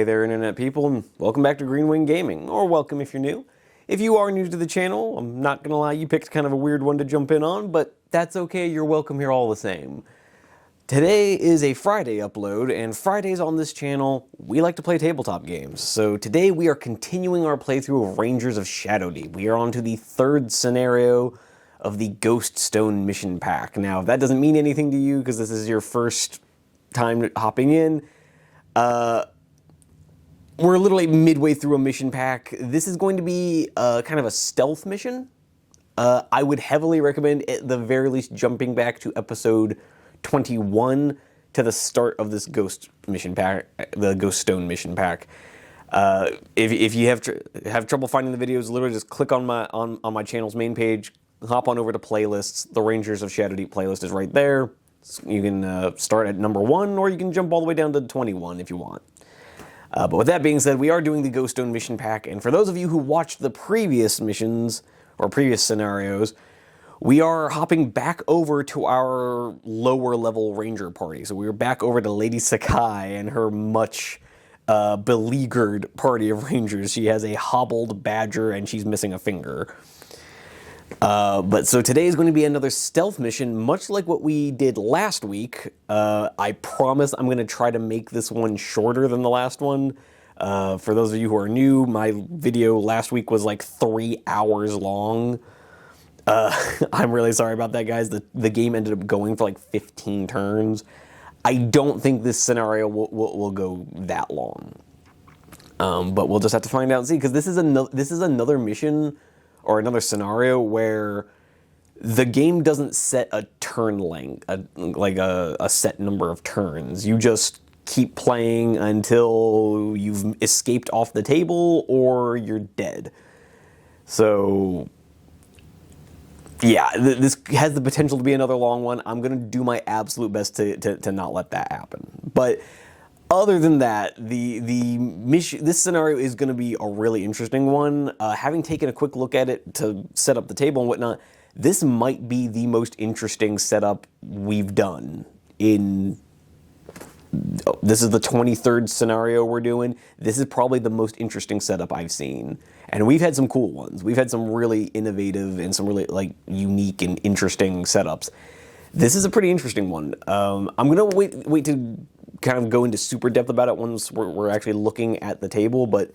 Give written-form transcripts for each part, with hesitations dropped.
Hey there, Internet people, and welcome back to Green Wing Gaming, or welcome if you're new. If you are new to the channel, I'm not gonna lie, you picked kind of a weird one to jump in on, but that's okay, you're welcome here all the same. Today is a Friday upload, and Fridays on this channel, we like to play tabletop games. So today we are continuing our playthrough of Rangers of Shadowdeep. We are on to the third scenario of the Ghost Stone mission pack. Now, if that doesn't mean anything to you, because this is your first time hopping in, we're literally midway through a mission pack. This is going to be kind of a stealth mission. I would heavily recommend, at the very least, jumping back to episode 21 to the start of this Ghost mission pack, the Ghost Stone mission pack. If you have trouble finding the videos, literally just click on my channel's main page, hop on over to playlists. The Rangers of Shadowdeep playlist is right there. You can start at number 1, or you can jump all the way down to 21 if you want. But with that being said, we are doing the Ghost Stone mission pack, and for those of you who watched the previous missions, or previous scenarios, we are hopping back over to our lower level ranger party. So we're back over to Lady Sakai and her much beleaguered party of rangers. She has a hobbled badger and she's missing a finger. But so today is going to be another stealth mission, much like what we did last week. I promise I'm going to try to make this one shorter than the last one. For those of you who are new, my video last week was like 3 hours long. I'm really sorry about that, guys. The game ended up going for like 15 turns. I don't think this scenario will go that long. But we'll just have to find out and see, because this is another mission or another scenario where the game doesn't set a turn length, like a set number of turns. You just keep playing until you've escaped off the table or you're dead. So yeah, this has the potential to be another long one. I'm going to do my absolute best to not let that happen. But other than that, the mission, this scenario is going to be a really interesting one. Having taken a quick look at it to set up the table and whatnot, this might be the most interesting setup we've done in... This is the 23rd scenario we're doing. This is probably the most interesting setup I've seen. And we've had some cool ones. We've had some really innovative and some really unique and interesting setups. This is a pretty interesting one. I'm gonna wait to kind of go into super depth about it once we're actually looking at the table, but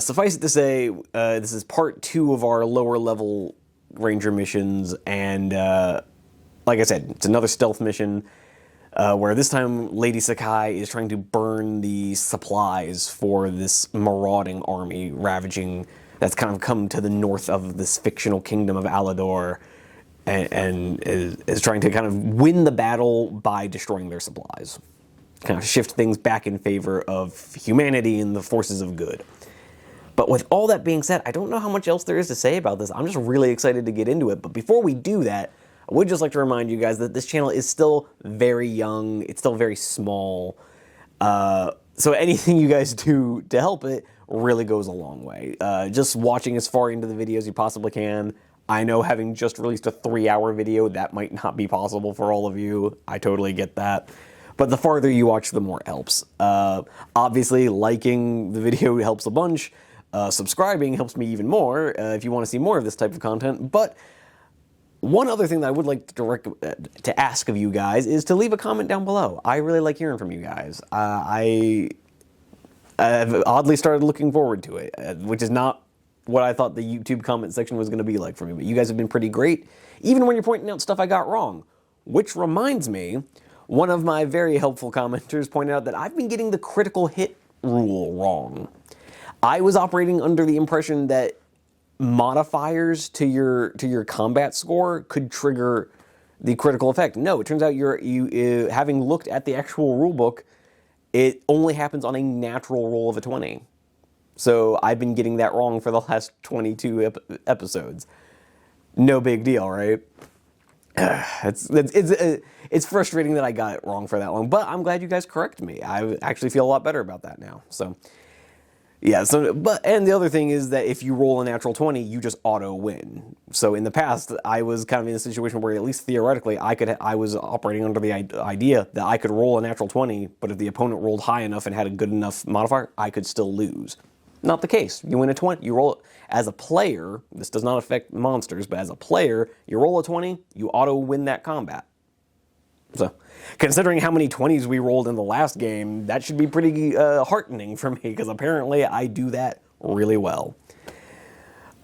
suffice it to say, this is part 2 of our lower level ranger missions, and like I said, it's another stealth mission. Where this time Lady Sakai is trying to burn the supplies for this marauding army ravaging, that's kind of come to the north of this fictional kingdom of Alador, and is trying to kind of win the battle by destroying their supplies. Kind of shift things back in favor of humanity and the forces of good. But with all that being said, I don't know how much else there is to say about this. I'm just really excited to get into it. But before we do that, I would just like to remind you guys that this channel is still very young. It's still very small. So anything you guys do to help it really goes a long way. Just watching as far into the videos as you possibly can. I know, having just released a 3-hour video, that might not be possible for all of you. I totally get that. But the farther you watch, the more it helps. Obviously, liking the video helps a bunch. Subscribing helps me even more if you want to see more of this type of content. But one other thing that I would like to ask of you guys is to leave a comment down below. I really like hearing from you guys. I've oddly started looking forward to it, which is not what I thought the YouTube comment section was going to be like for me. But you guys have been pretty great, even when you're pointing out stuff I got wrong. Which reminds me, one of my very helpful commenters pointed out that I've been getting the critical hit rule wrong. I was operating under the impression that modifiers to your combat score could trigger the critical effect. No, it turns out you having looked at the actual rulebook, it only happens on a natural roll of a 20. So I've been getting that wrong for the last 22 episodes. No big deal, right? It's frustrating that I got it wrong for that long, but I'm glad you guys corrected me. I actually feel a lot better about that now. So Yeah, and the other thing is that if you roll a natural 20, you just auto win. So in the past, I was kind of in a situation where at least theoretically, I was operating under the idea that I could roll a natural 20, but if the opponent rolled high enough and had a good enough modifier, I could still lose. Not the case. You win a 20, you roll it. As a player, this does not affect monsters, but as a player, you roll a 20, you auto win that combat. So, considering how many 20s we rolled in the last game, that should be pretty heartening for me, because apparently I do that really well.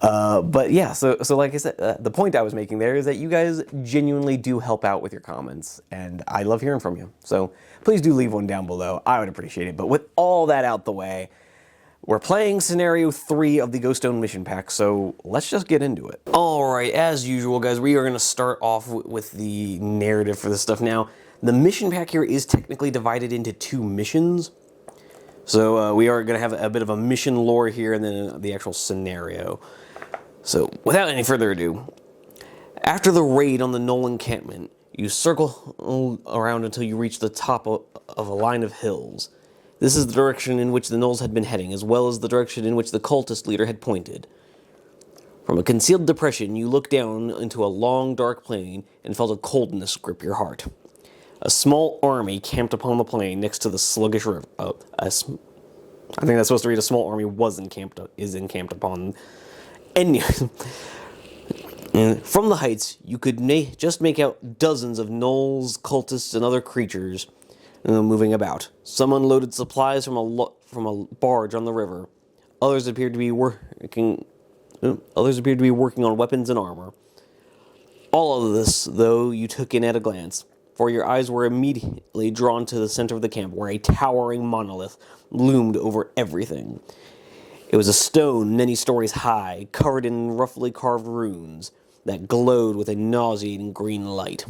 But yeah, so like I said, the point I was making there is that you guys genuinely do help out with your comments, and I love hearing from you. So please do leave one down below. I would appreciate it. But with all that out the way, we're playing Scenario 3 of the Ghost Stone Mission Pack, so let's just get into it. Alright, as usual, guys, we are going to start off with the narrative for this stuff. Now, the mission pack here is technically divided into 2 missions. So we are going to have a bit of a mission lore here and then the actual scenario. So, without any further ado, after the raid on the Knoll encampment, you circle around until you reach the top of a line of hills. This is the direction in which the Knolls had been heading, as well as the direction in which the cultist leader had pointed. From a concealed depression, you looked down into a long, dark plain and felt a coldness grip your heart. A small army camped upon the plain next to the sluggish river. I think that's supposed to read a small army is encamped upon. And from the heights, you could just make out dozens of gnolls, cultists, and other creatures moving about. Some unloaded supplies from a barge on the river. Others appeared to be working on weapons and armor. All of this, though, you took in at a glance, for your eyes were immediately drawn to the center of the camp, where a towering monolith loomed over everything. It was a stone many stories high, covered in roughly carved runes that glowed with a nauseating green light.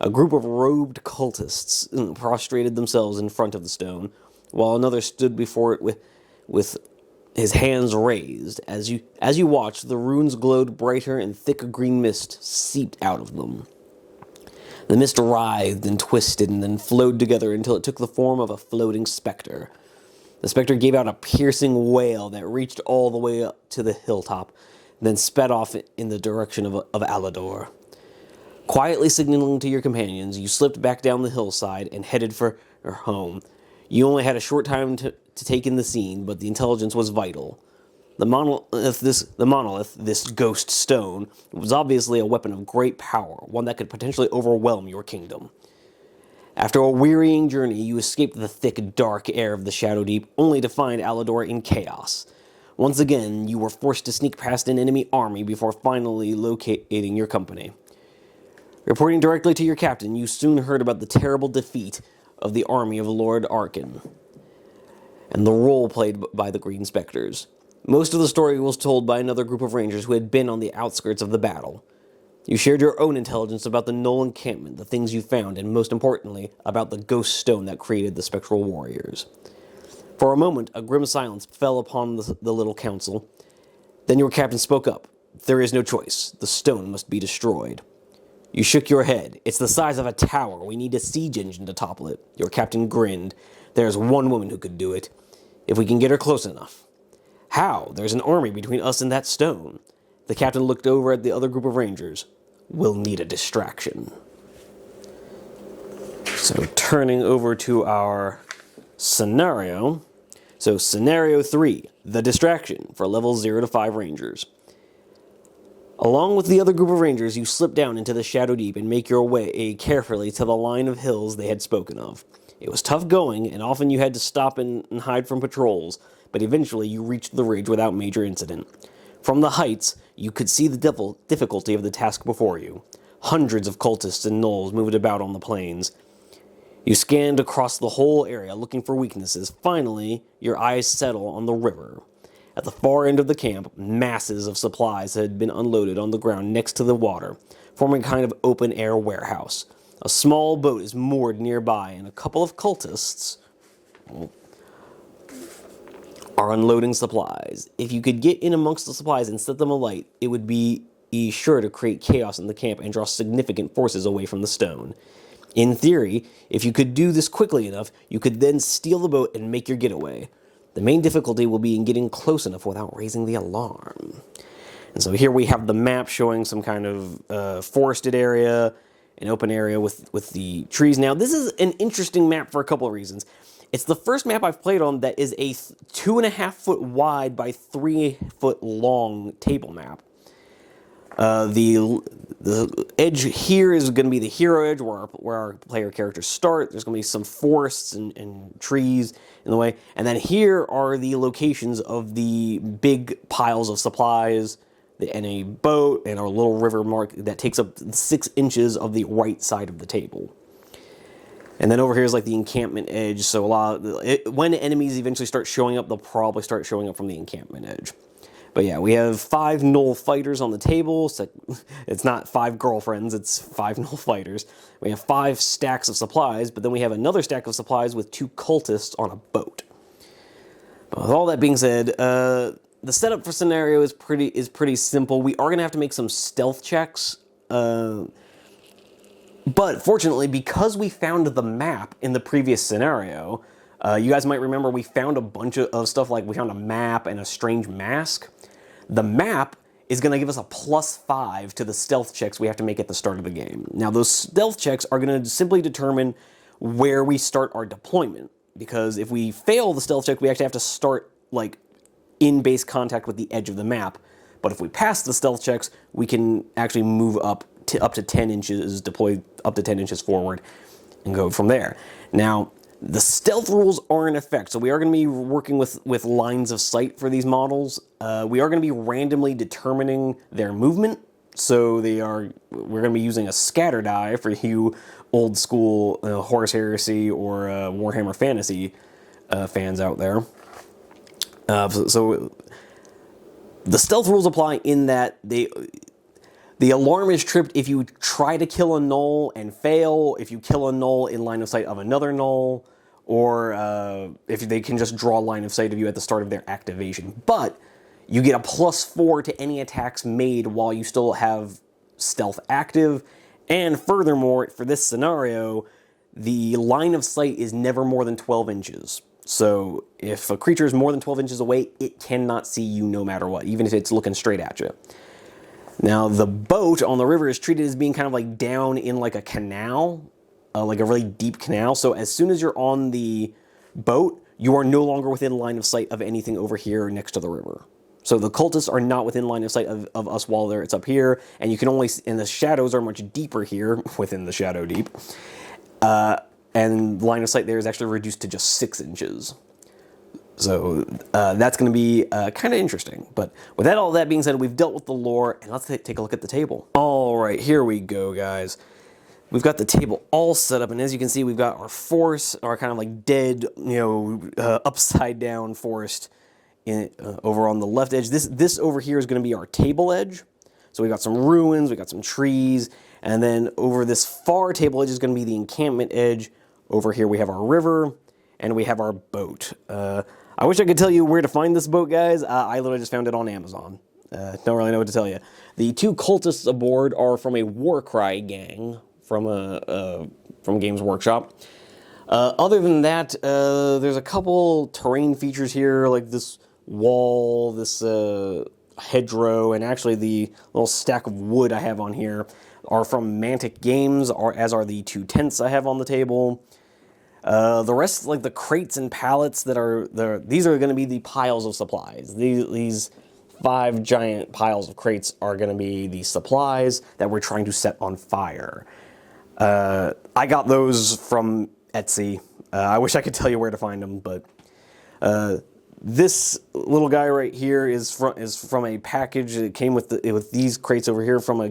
A group of robed cultists prostrated themselves in front of the stone, while another stood before it with his hands raised. As you watched, the runes glowed brighter and thick green mist seeped out of them. The mist writhed and twisted and then flowed together until it took the form of a floating specter. The specter gave out a piercing wail that reached all the way up to the hilltop, then sped off in the direction of Alador. Quietly signaling to your companions, you slipped back down the hillside and headed for home. You only had a short time to take in the scene, but the intelligence was vital. The monolith, this ghost stone, was obviously a weapon of great power, one that could potentially overwhelm your kingdom. After a wearying journey, you escaped the thick, dark air of the Shadowdeep, only to find Alador in chaos. Once again, you were forced to sneak past an enemy army before finally locating your company. Reporting directly to your captain, you soon heard about the terrible defeat of the army of Lord Arkin, and the role played by the Green Spectres. Most of the story was told by another group of rangers who had been on the outskirts of the battle. You shared your own intelligence about the Knoll encampment, the things you found, and most importantly, about the ghost stone that created the spectral warriors. For a moment, a grim silence fell upon the little council. Then your captain spoke up. There is no choice. The stone must be destroyed. You shook your head. It's the size of a tower. We need a siege engine to topple it. Your captain grinned. There's one woman who could do it, if we can get her close enough. How? There's an army between us and that stone. The captain looked over at the other group of rangers. We'll need a distraction. So turning over to our scenario. So Scenario 3, the distraction, for level 0 to 5 rangers. Along with the other group of rangers, you slip down into the Shadowdeep and make your way carefully to the line of hills they had spoken of. It was tough going, and often you had to stop and hide from patrols, but eventually you reached the ridge without major incident. From the heights, you could see the difficulty of the task before you. Hundreds of cultists and gnolls moved about on the plains. You scanned across the whole area, looking for weaknesses. Finally, your eyes settle on the river. At the far end of the camp, masses of supplies had been unloaded on the ground next to the water, forming a kind of open-air warehouse. A small boat is moored nearby, and a couple of cultists are unloading supplies. If you could get in amongst the supplies and set them alight, it would be sure to create chaos in the camp and draw significant forces away from the stone. In theory, if you could do this quickly enough, you could then steal the boat and make your getaway. The main difficulty will be in getting close enough without raising the alarm. And so here we have the map showing some kind of forested area, an open area with the trees. Now, this is an interesting map for a couple of reasons. It's the first map I've played on that is a 2.5 foot wide by 3 foot long table map. The edge here is going to be the hero edge where our player characters start. There's going to be some forests and trees in the way. And then here are the locations of the big piles of supplies and a boat and our little river mark that takes up 6 inches of the right side of the table. And then over here is like the encampment edge. So when enemies eventually start showing up, they'll probably start showing up from the encampment edge. But yeah, we have 5 Gnoll fighters on the table. So it's not 5 girlfriends, it's 5 Gnoll fighters. We have 5 stacks of supplies, but then we have another stack of supplies with 2 cultists on a boat. But with all that being said, the setup for scenario is pretty simple. We are going to have to make some stealth checks. But fortunately, because we found the map in the previous scenario, you guys might remember we found a bunch of stuff, like we found a map and a strange mask. The map is going to give us a +5 to the stealth checks we have to make at the start of the game. Now, those stealth checks are going to simply determine where we start our deployment, because if we fail the stealth check, we actually have to start, like, in base contact with the edge of the map. But if we pass the stealth checks, we can actually move up to 10 inches, deploy up to 10 inches forward, and go from there. Now, the stealth rules are in effect, so we are going to be working with lines of sight for these models. We are going to be randomly determining their movement, so we're going to be using a scatter die for you old school Horus Heresy or Warhammer Fantasy fans out there. So the stealth rules apply in that the alarm is tripped if you try to kill a Gnoll and fail, if you kill a Gnoll in line of sight of another Gnoll, or if they can just draw line of sight of you at the start of their activation. But you get a +4 to any attacks made while you still have stealth active. And furthermore, for this scenario, the line of sight is never more than 12 inches. So if a creature is more than 12 inches away, it cannot see you no matter what, even if it's looking straight at you. Now, the boat on the river is treated as being kind of like down in like a canal, like a really deep canal. So as soon as you're on the boat, you are no longer within line of sight of anything over here next to the river. So the cultists are not within line of sight of us while it's up here, and you can only, and the shadows are much deeper here within the Shadowdeep. And line of sight there is actually reduced to just 6 inches. So that's going to be kind of interesting. But with all that being said, we've dealt with the lore, and let's take a look at the table. All right, here we go, guys. We've got the table all set up, and as you can see, we've got our forest, our kind of like dead, upside down forest over on the left edge. This over here is going to be our table edge. So we've got some ruins, we've got some trees, and then over this far table edge is going to be the encampment edge. Over here we have our river, and we have our boat. I wish I could tell you where to find this boat, guys. I literally just found it on Amazon. Don't really know what to tell you. The 2 cultists aboard are from a Warcry gang from Games Workshop. Other than that, there's a couple terrain features here, like this wall, this hedgerow, and actually the little stack of wood I have on here are from Mantic Games, as are the 2 tents I have on the table. The rest, like the crates and pallets that are there, these are going to be the piles of supplies. These 5 giant piles of crates are going to be the supplies that we're trying to set on fire. I got those from Etsy. I wish I could tell you where to find them, but this little guy right here is from a package that came with these crates over here from a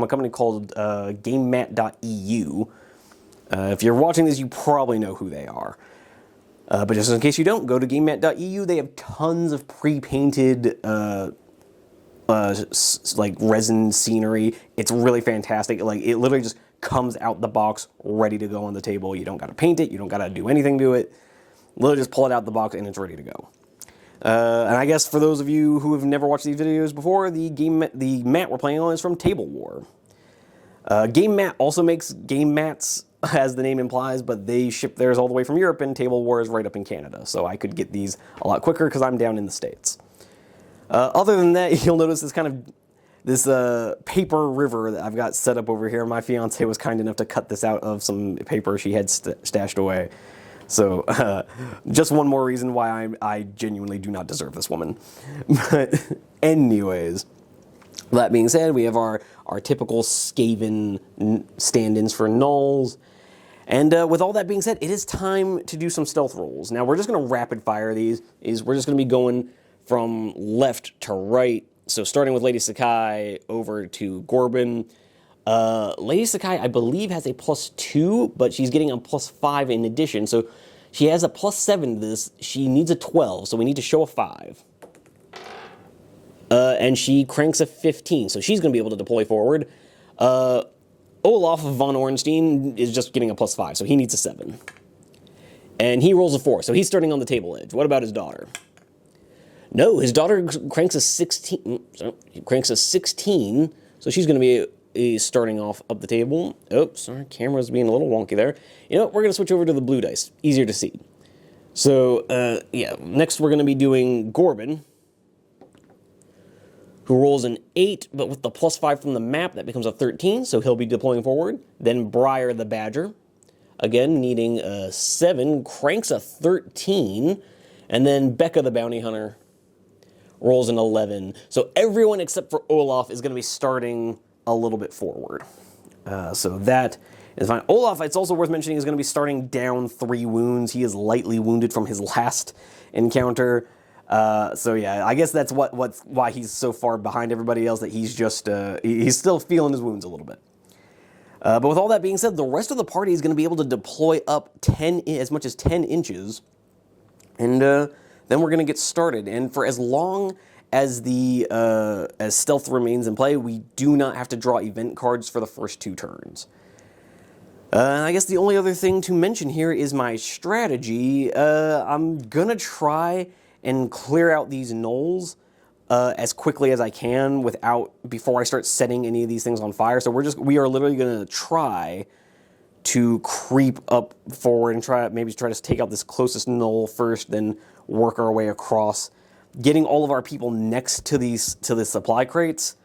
company called GameMat.eu. If you're watching this, you probably know who they are. But just in case you don't, go to GameMat.eu. They have tons of pre-painted like resin scenery. It's really fantastic. Like, it literally just comes out the box ready to go on the table. You don't got to paint it. You don't got to do anything to it. Literally just pull it out the box and it's ready to go. And I guess for those of you who have never watched these videos before, the mat we're playing on is from Table War. Game Mat also makes game mats as the name implies, but they ship theirs all the way from Europe, and Table War is right up in Canada, so I could get these a lot quicker because I'm down in the States. Other than that, you'll notice this paper river that I've got set up over here. My fiance was kind enough to cut this out of some paper she had stashed away. So, just one more reason why I genuinely do not deserve this woman. But anyways, that being said, we have our typical Skaven stand-ins for nulls. And with all that being said, it is time to do some stealth rolls. Now, we're just going to rapid fire these. We're just going to be going from left to right. So starting with Lady Sakai over to Gorbin. Lady Sakai, I believe, has a +2, but she's getting a +5 in addition. So she has a +7 to this. She needs a 12, so we need to show a 5. And she cranks a 15, so she's going to be able to deploy forward. Olaf von Ornstein is just getting a +5, so he needs a 7. And he rolls a 4, so he's starting on the table edge. What about his daughter? No, his daughter cranks a 16. Cranks a 16, so she's going to be starting off up the table. Oh, sorry, camera's being a little wonky there. You know what, we're going to switch over to the blue dice. Easier to see. So, yeah, next we're going to be doing Gorbin, who rolls an 8, but with the +5 from the map, that becomes a 13, so he'll be deploying forward. Then Briar the Badger, again, needing a 7, cranks a 13, and then Becca the Bounty Hunter rolls an 11. So everyone except for Olaf is going to be starting a little bit forward. So that is fine. Olaf, it's also worth mentioning, is going to be starting down 3 wounds. He is lightly wounded from his last encounter. So yeah, I guess that's why he's so far behind everybody else, that he's just, he's still feeling his wounds a little bit. But with all that being said, the rest of the party is going to be able to deploy up as much as 10 inches. And then we're going to get started. And for as long as as stealth remains in play, we do not have to draw event cards for the first 2 turns. I guess the only other thing to mention here is my strategy. I'm going to try and clear out these gnolls as quickly as I can before I start setting any of these things on fire. So we are literally going to try to creep up forward and maybe try to take out this closest gnoll first, then work our way across, getting all of our people next to the supply crates.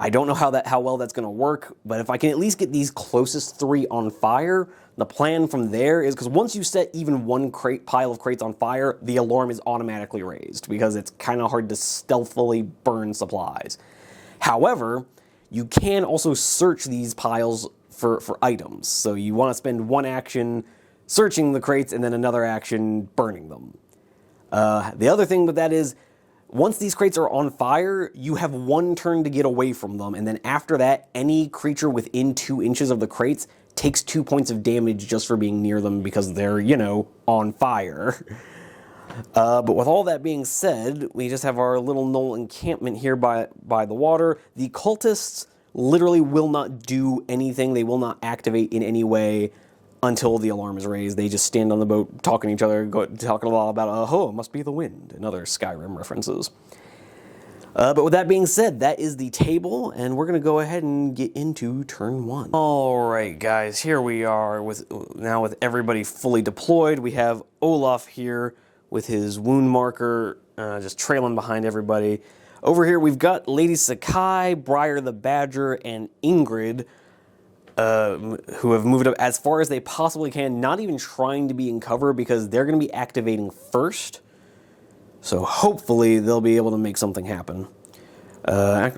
I don't know how well that's going to work, but if I can at least get these closest 3 on fire, the plan from there is, because once you set even one pile of crates on fire, the alarm is automatically raised, because it's kind of hard to stealthily burn supplies. However, you can also search these piles for items. So you want to spend one action searching the crates and then another action burning them. The other thing with that is, once these crates are on fire, you have 1 turn to get away from them, and then after that, any creature within 2 inches of the crates takes 2 points of damage just for being near them, because they're, on fire. But with all that being said, we just have our little gnoll encampment here by the water. The cultists literally will not do anything. They will not activate in any way until the alarm is raised. They just stand on the boat talking to each other, talking a lot about, it must be the wind, and other Skyrim references. But with that being said, that is the table, and we're going to go ahead and get into turn 1. Alright guys, here we are now with everybody fully deployed. We have Olaf here with his wound marker just trailing behind everybody. Over here we've got Lady Sakai, Briar the Badger, and Ingrid, who have moved up as far as they possibly can, not even trying to be in cover, because they're going to be activating first. So hopefully they'll be able to make something happen. Yeah,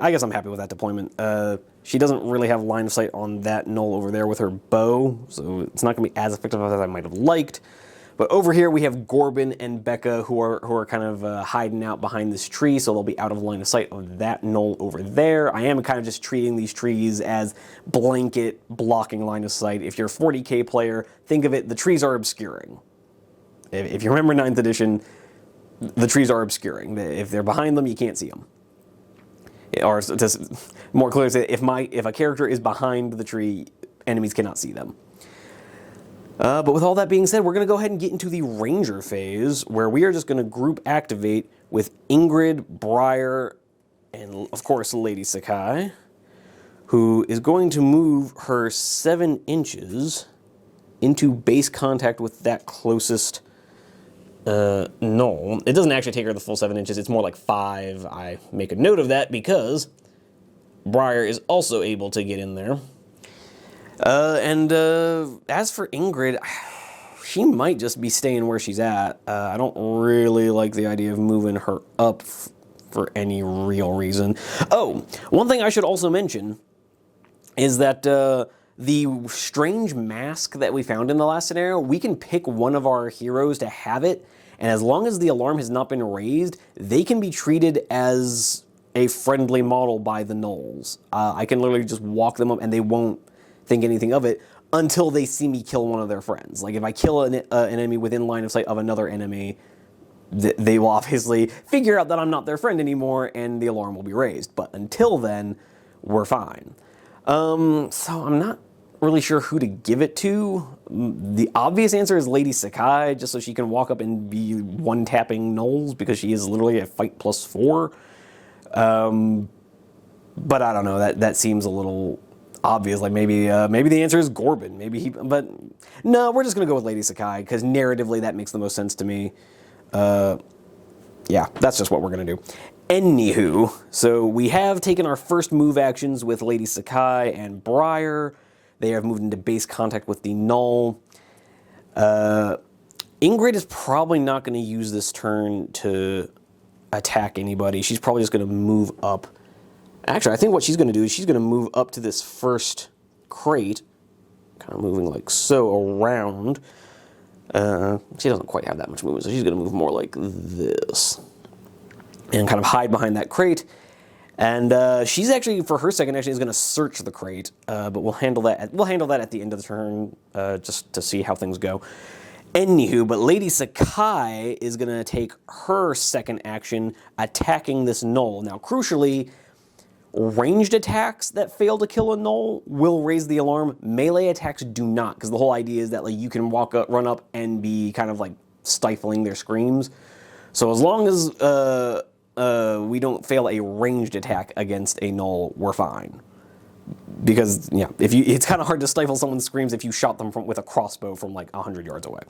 I guess I'm happy with that deployment. She doesn't really have line of sight on that gnoll over there with her bow, so it's not going to be as effective as I might have liked. But over here we have Gorbin and Becca, who are kind of hiding out behind this tree, so they'll be out of line of sight of that gnoll over there. I am kind of just treating these trees as blanket blocking line of sight. If you're a 40k player, think of it, the trees are obscuring. If you remember 9th edition, the trees are obscuring. If they're behind them, you can't see them. Or to more clearly say, if a character is behind the tree, enemies cannot see them. But with all that being said, we're going to go ahead and get into the Ranger phase, where we are just going to group activate with Ingrid, Briar, and of course Lady Sakai, who is going to move her 7 inches into base contact with that closest knoll. It doesn't actually take her the full 7 inches, it's more like 5. I make a note of that because Briar is also able to get in there. As for Ingrid, she might just be staying where she's at. I don't really like the idea of moving her up for any real reason. Oh, one thing I should also mention is that the strange mask that we found in the last scenario, we can pick one of our heroes to have it, and as long as the alarm has not been raised, they can be treated as a friendly model by the gnolls. I can literally just walk them up and they won't think anything of it until they see me kill one of their friends. Like if I kill an enemy within line of sight of another enemy, they will obviously figure out that I'm not their friend anymore and the alarm will be raised. But until then, we're fine. So I'm not really sure who to give it to. The obvious answer is Lady Sakai, just so she can walk up and be one-tapping gnolls because she is literally a fight +4. But I don't know, that seems a little obvious. Like maybe the answer is Gorbin. But no, we're just gonna go with Lady Sakai because narratively that makes the most sense to me. Yeah, that's just what we're gonna do. Anywho, so we have taken our first move actions with Lady Sakai and Briar. They have moved into base contact with the Null. Ingrid is probably not going to use this turn to attack anybody. She's probably just going to move up. Actually, I think what she's going to do is she's going to move up to this first crate, kind of moving like so around. She doesn't quite have that much movement, so she's going to move more like this and kind of hide behind that crate. And she's actually, for her second action, is going to search the crate, but we'll handle that at the end of the turn, just to see how things go. Anywho, but Lady Sakai is going to take her second action attacking this Null. Now, crucially, ranged attacks that fail to kill a Null will raise the alarm. Melee attacks do not, because the whole idea is that like you can run up and be kind of like stifling their screams. So as long as we don't fail a ranged attack against a Null, we're fine. Because, yeah, it's kind of hard to stifle someone's screams if you shot them with a crossbow from like 100 yards away.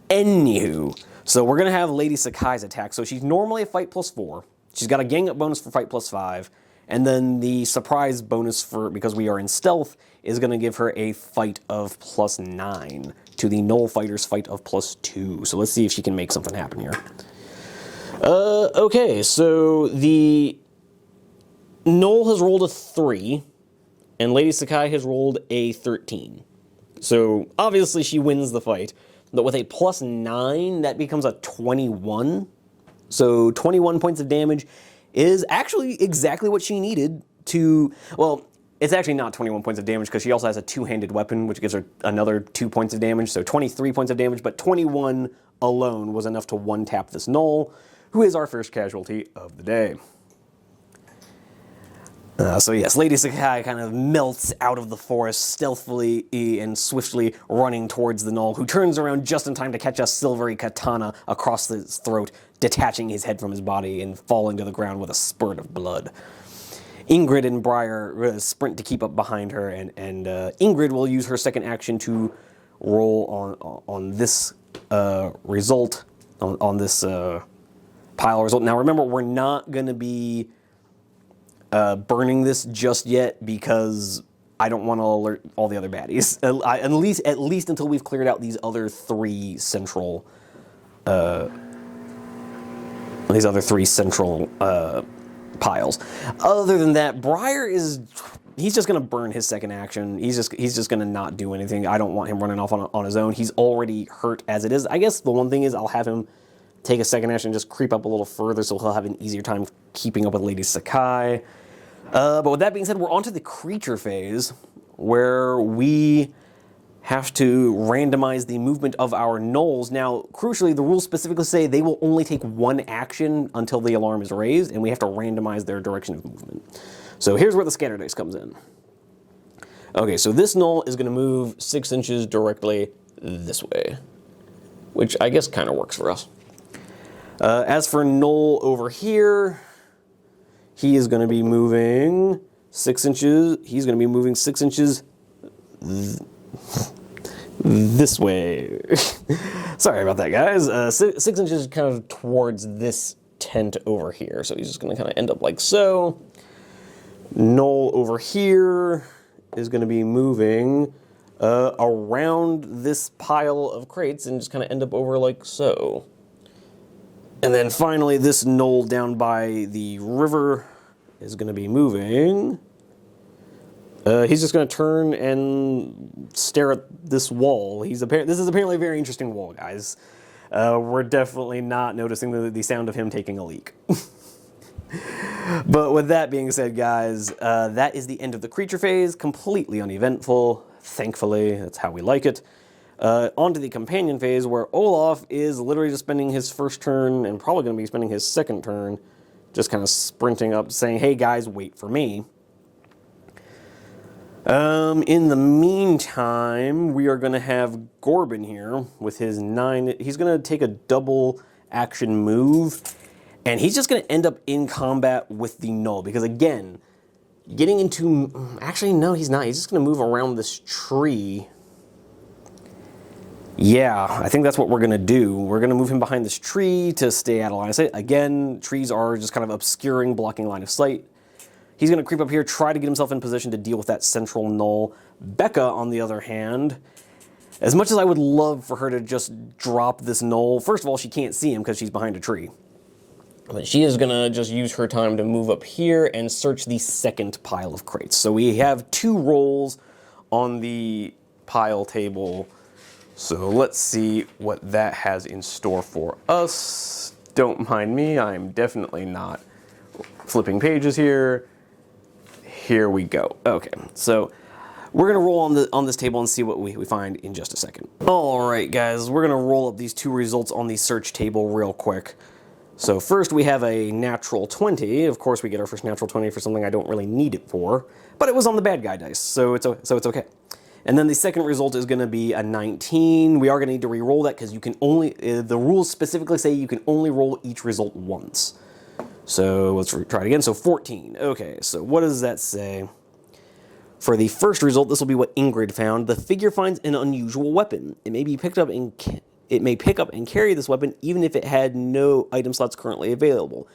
Anywho, so we're going to have Lady Sakai's attack. So she's normally a fight +4. She's got a gang up bonus for fight +5. And then the surprise bonus because we are in stealth is going to give her a fight of +9 to the Null fighter's fight of +2. So let's see if she can make something happen here. Okay, so the Null has rolled a 3, and Lady Sakai has rolled a 13. So obviously she wins the fight, but with a +9, that becomes a 21. So 21 points of damage is actually exactly what she needed to, well, it's actually not 21 points of damage because she also has a two-handed weapon, which gives her another 2 points of damage, so 23 points of damage, but 21 alone was enough to one-tap this Null, who is our first casualty of the day. So yes, Lady Sakai kind of melts out of the forest, stealthily and swiftly running towards the Null, who turns around just in time to catch a silvery katana across his throat, detaching his head from his body and falling to the ground with a spurt of blood. Ingrid and Briar sprint to keep up behind her, and Ingrid will use her second action to roll on this result, on this pile result. Now remember, we're not going to be burning this just yet because I don't want to alert all the other baddies. At least until we've cleared out these other three central piles. Other than that, Briar he's just going to burn his second action. He's just going to not do anything. I don't want him running off on his own. He's already hurt as it is. I guess the one thing is I'll have him take a second action and just creep up a little further so he'll have an easier time keeping up with Lady Sakai. But with that being said, we're on to the creature phase, where we have to randomize the movement of our gnolls. Now, crucially, the rules specifically say they will only take one action until the alarm is raised, and we have to randomize their direction of movement. So here's where the scatter dice comes in. Okay, so this gnoll is going to move 6 inches directly this way, which I guess kind of works for us. As for Gnoll over here, he is going to be moving 6 inches. He's going to be moving 6 inches this way. Sorry about that, guys. 6 inches kind of towards this tent over here. So he's just going to kind of end up like so. Knoll over here is going to be moving around this pile of crates and just kind of end up over like so. And then finally, this knoll down by the river is going to be moving. He's just going to turn and stare at this wall. This is apparently a very interesting wall, guys. We're definitely not noticing the sound of him taking a leak. But with that being said, guys, that is the end of the creature phase. Completely uneventful. Thankfully, that's how we like it. On to the companion phase, where Olaf is literally just spending his first turn, and probably going to be spending his second turn, just kind of sprinting up, saying, hey guys, wait for me. In the meantime, we are going to have Gorbin here with his 9. He's going to take a double action move, and he's just going to end up in combat with the Knoll, because again, getting into... Actually, no, he's not. He's just going to move around this tree. Yeah, I think that's what we're going to do. We're going to move him behind this tree to stay out of line of sight. Again, trees are just kind of obscuring, blocking line of sight. He's going to creep up here, try to get himself in position to deal with that central Knoll. Becca, on the other hand, as much as I would love for her to just drop this Knoll, first of all, she can't see him because she's behind a tree. But she is going to just use her time to move up here and search the second pile of crates. So we have 2 rolls on the pile table. So let's see what that has in store for us. Don't mind me, I'm definitely not flipping pages here. Here we go. Okay, so we're gonna roll on this table and see what we find in just a second. All right, guys, we're gonna roll up these 2 results on the search table real quick. So first we have a natural 20. Of course, we get our first natural 20 for something I don't really need it for, but it was on the bad guy dice, so it's okay. And then the second result is going to be a 19. We are going to need to re-roll that because you can only, the rules specifically say you can only roll each result once. So let's try it again. So 14. Okay, so what does that say? For the first result, this will be what Ingrid found. The figure finds an unusual weapon. It may be picked up and it may pick up and carry this weapon even if it had no item slots currently available.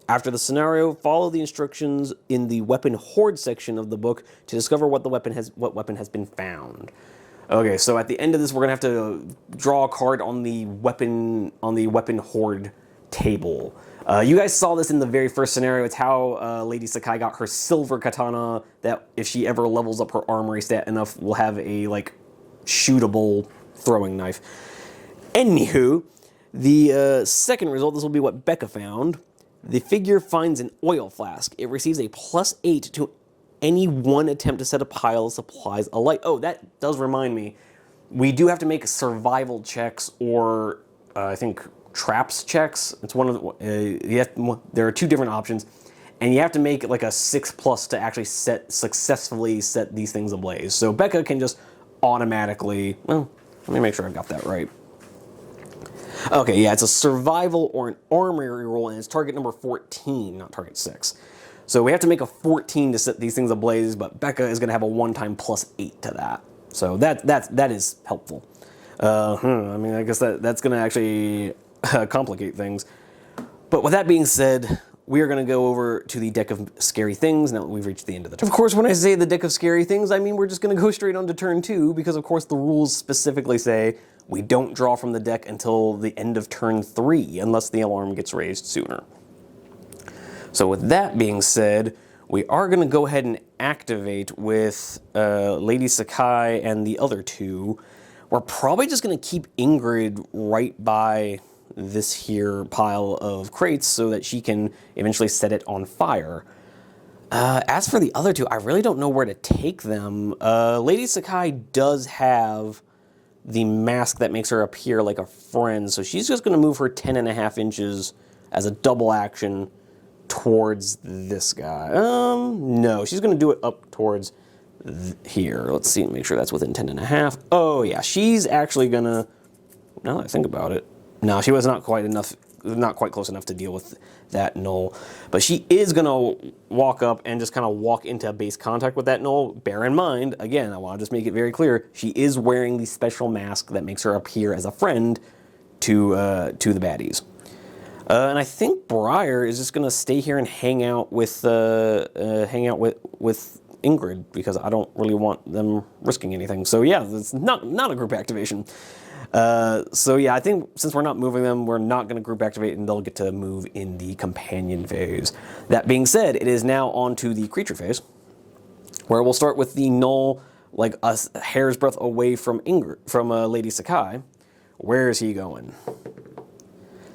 After the scenario, follow the instructions in the weapon hoard section of the book to discover what weapon has been found. Okay, so at the end of this, we're gonna have to draw a card on the weapon hoard table. You guys saw this in the very first scenario. It's how Lady Sakai got her silver katana that if she ever levels up her armory stat enough, will have a like shootable throwing knife. Anywho, the second result, this will be what Becca found. The figure finds an oil flask. It receives a +8 to any one attempt to set a pile of supplies alight. Oh, that does remind me. We do have to make survival checks or I think traps checks. It's one of the, there are 2 different options, and you have to make like a 6+ to actually successfully set these things ablaze. So Becca can just automatically, well, let me make sure I've got that right. Okay, yeah, it's a survival or an armory roll, and it's target number 14, not target 6. So we have to make a 14 to set these things ablaze, but Becca is going to have a one-time +8 to that. So that is helpful. I mean, I guess that's going to actually complicate things. But with that being said, we are going to go over to the deck of scary things now that we've reached the end of the turn. Of course, when I say the deck of scary things, I mean we're just going to go straight on to turn 2, because of course the rules specifically say we don't draw from the deck until the end of turn 3, unless the alarm gets raised sooner. So with that being said, we are going to go ahead and activate with Lady Sakai and the other 2. We're probably just going to keep Ingrid right by this here pile of crates so that she can eventually set it on fire. As for the other 2, I really don't know where to take them. Lady Sakai does have the mask that makes her appear like a friend, so she's just going to move her 10.5 inches as a double action towards this guy. No, she's going to do it up towards here. Let's see, make sure that's within 10.5. Oh yeah, she's actually going to, now that I think about it, no, she was not quite enough not quite close enough to deal with that Null. But she is going to walk up and just kind of walk into base contact with that Null. Bear in mind, again, I want to just make it very clear, she is wearing the special mask that makes her appear as a friend to the baddies. And I think Briar is just gonna stay here and hang out with Ingrid, because I don't really want them risking anything. So yeah, it's not a group activation. So yeah, I think since we're not moving them, we're not gonna group activate, and they'll get to move in the companion phase. That being said, it is now on to the creature phase, where we'll start with the Null, like a hair's breadth away from Lady Sakai. Where is he going?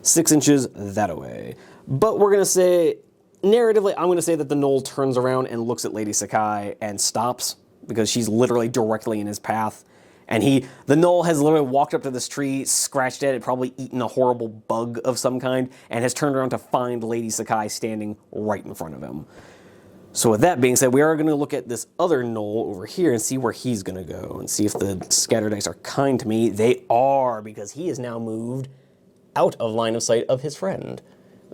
6 inches that away. But we're going to say, narratively, I'm going to say that the Null turns around and looks at Lady Sakai and stops, because she's literally directly in his path. And the Null has literally walked up to this tree, scratched at it, probably eaten a horrible bug of some kind, and has turned around to find Lady Sakai standing right in front of him. So with that being said, we are going to look at this other Null over here and see where he's going to go, and see if the scatter dice are kind to me. They are, because he is now moved out of line of sight of his friend.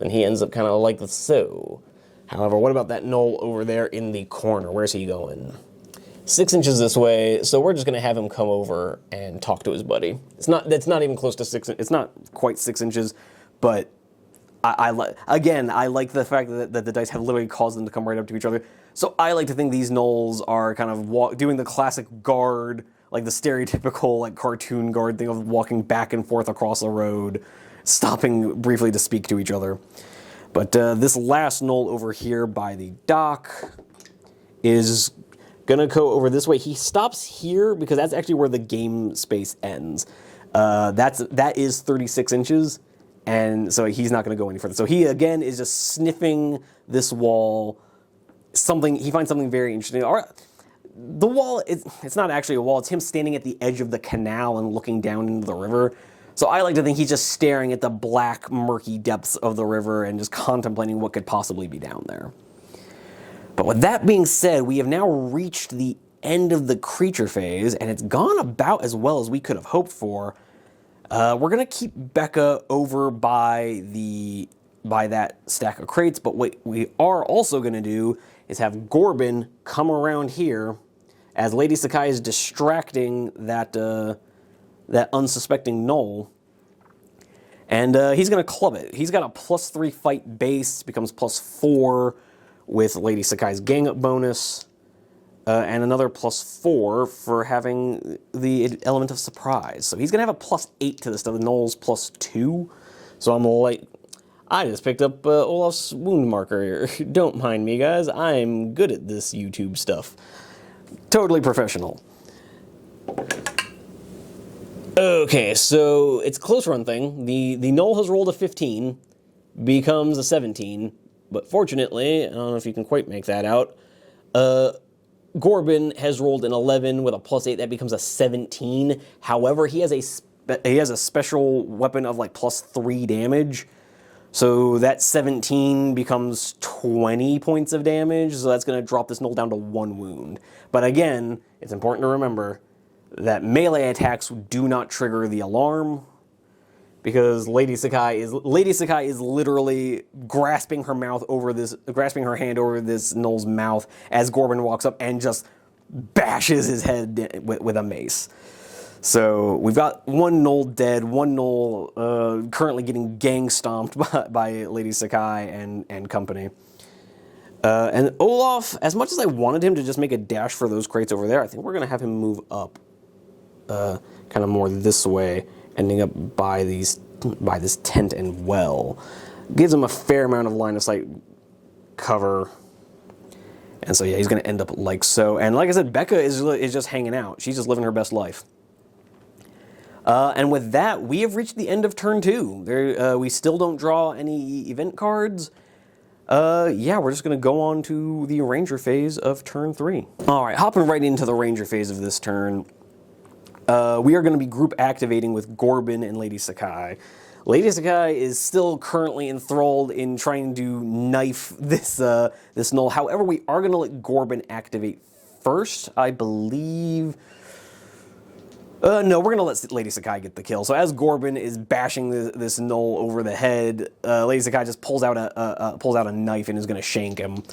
And he ends up kind of like so. However, what about that Null over there in the corner? Where's he going? 6 inches this way, so we're just going to have him come over and talk to his buddy. That's not even close to 6 inches. It's not quite 6 inches, but I like the fact that the dice have literally caused them to come right up to each other. So I like to think these Nulls are kind of doing the classic guard, like the stereotypical like cartoon guard thing of walking back and forth across the road, stopping briefly to speak to each other. But this last Null over here by the dock is gonna go over this way. He stops here because that's actually where the game space ends. That is 36 inches, and so he's not gonna go any further. So he again is just sniffing this wall. He finds something very interesting. All right. The wall, it's not actually a wall, it's him standing at the edge of the canal and looking down into the river. So I like to think he's just staring at the black, murky depths of the river and just contemplating what could possibly be down there. But with that being said, we have now reached the end of the creature phase, and it's gone about as well as we could have hoped for. We're going to keep Becca over by that stack of crates, but what we are also going to do is have Gorbin come around here as Lady Sakai is distracting that unsuspecting Null. And he's going to club it. He's got a +3 fight base, becomes +4 with Lady Sakai's gang up bonus, and another +4 for having the element of surprise. So he's going to have a +8 to this stuff. The Null's +2. So I'm like, I just picked up Olaf's wound marker. Don't mind me, guys. I'm good at this YouTube stuff. Totally professional. Okay, so it's a close run thing. The Null has rolled a 15, becomes a 17, but fortunately, I don't know if you can quite make that out, Gorbin has rolled an 11 with a +8, that becomes a 17. However, he has a special weapon of like +3 damage, so that 17 becomes 20 points of damage, so that's going to drop this Null down to 1 wound. But again, it's important to remember that melee attacks do not trigger the alarm, because Lady Sakai is literally grasping her hand over this Null's mouth as Gorbin walks up and just bashes his head with a mace. So we've got one Null dead, one Null currently getting gang stomped by Lady Sakai and company. And Olaf, as much as I wanted him to just make a dash for those crates over there, I think we're going to have him move up kind of more this way, ending up by this tent and well. Gives him a fair amount of line of sight cover. And so yeah, he's going to end up like so. And like I said, Becca is just hanging out. She's just living her best life. And with that, we have reached the end of turn 2. We still don't draw any event cards. Yeah, we're just going to go on to the Ranger phase of turn 3. All right, hopping right into the Ranger phase of this turn. We are going to be group activating with Gorbin and Lady Sakai. Lady Sakai is still currently enthralled in trying to knife this Null. However, we are going to let Gorbin activate first, I believe. No, we're gonna let Lady Sakai get the kill. So as Gorbin is bashing this gnoll over the head, Lady Sakai just pulls out a knife and is gonna shank him.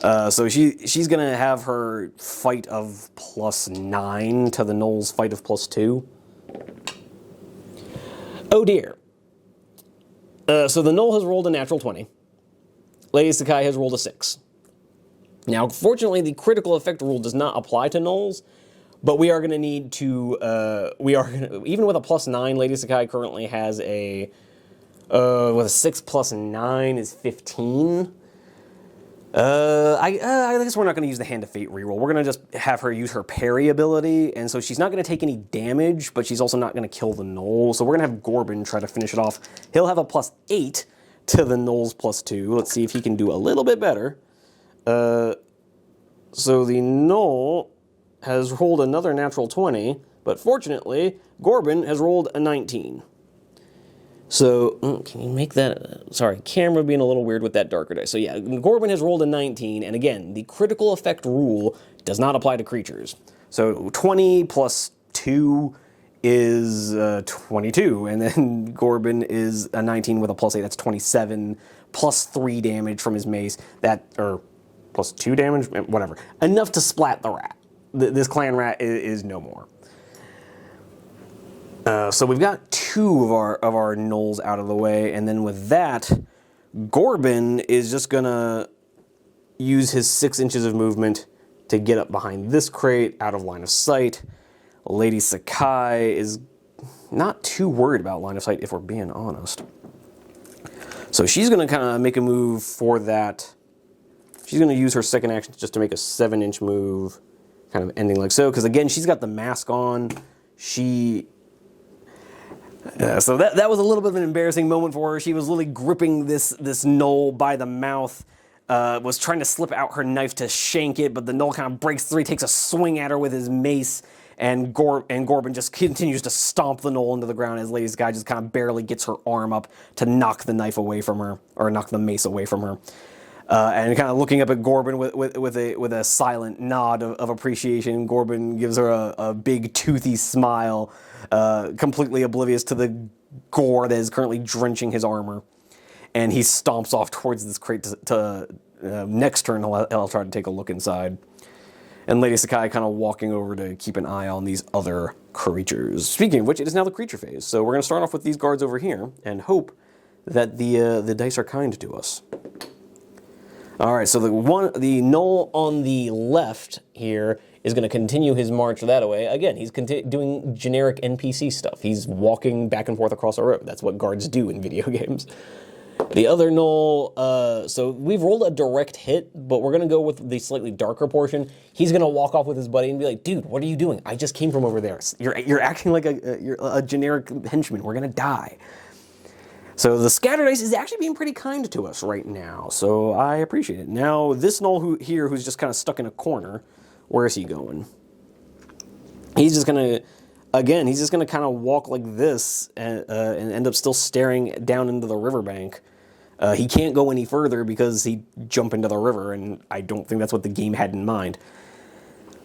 So she's gonna have her fight of +9 to the gnoll's fight of +2. Oh dear. So the gnoll has rolled a natural 20. Lady Sakai has rolled a 6. Now, fortunately, the critical effect rule does not apply to gnolls. But we are going to need to, even with a +9, Lady Sakai currently has with a 6 + 9 is 15. I guess we're not going to use the Hand of Fate reroll. We're going to just have her use her parry ability, and so she's not going to take any damage, but she's also not going to kill the gnoll. So we're going to have Gorbin try to finish it off. He'll have a +8 to the gnoll's +2. Let's see if he can do a little bit better. So the gnoll has rolled another natural 20, but fortunately, Gorbin has rolled a 19. So, can you make that... sorry, camera being a little weird with that darker dice. So yeah, Gorbin has rolled a 19, and again, the critical effect rule does not apply to creatures. So 20 plus 2 is 22, and then Gorbin is a 19 with a +8, that's 27, plus 3 damage from his mace, or plus 2 damage, whatever. Enough to splat the rat. This clan rat is no more. So we've got 2 of our gnolls out of the way, and then with that, Gorbin is just gonna use his 6 inches of movement to get up behind this crate, out of line of sight. Lady Sakai is not too worried about line of sight, if we're being honest. So she's gonna kind of make a move for that. She's gonna use her second action just to make a 7-inch move, kind of ending like so, because again, she's got the mask on. So that was a little bit of an embarrassing moment for her. She was literally gripping this gnoll by the mouth, was trying to slip out her knife to shank it, but the gnoll kind of breaks through, takes a swing at her with his mace, and Gorbin just continues to stomp the gnoll into the ground as Lady Sakai just kind of barely gets her arm up to knock the knife away from her, or knock the mace away from her. And kind of looking up at Gorbin with a silent nod of appreciation. Gorbin gives her a big toothy smile, completely oblivious to the gore that is currently drenching his armor. And he stomps off towards this crate next turn I'll try to take a look inside. And Lady Sakai kind of walking over to keep an eye on these other creatures. Speaking of which, it is now the creature phase. So we're going to start off with these guards over here and hope that the dice are kind to us. All right, so the gnoll on the left here is going to continue his march that way. Again, he's doing generic NPC stuff. He's walking back and forth across a road. That's what guards do in video games. The other gnoll, so we've rolled a direct hit, but we're going to go with the slightly darker portion. He's going to walk off with his buddy and be like, dude, what are you doing? I just came from over there. You're acting like you're a generic henchman. We're going to die. So the scatter dice is actually being pretty kind to us right now, so I appreciate it. Now, this gnoll who's just kind of stuck in a corner, where is he going? He's just going to, again, he's just going to kind of walk like this and end up still staring down into the riverbank. He can't go any further because he'd jump into the river, and I don't think that's what the game had in mind.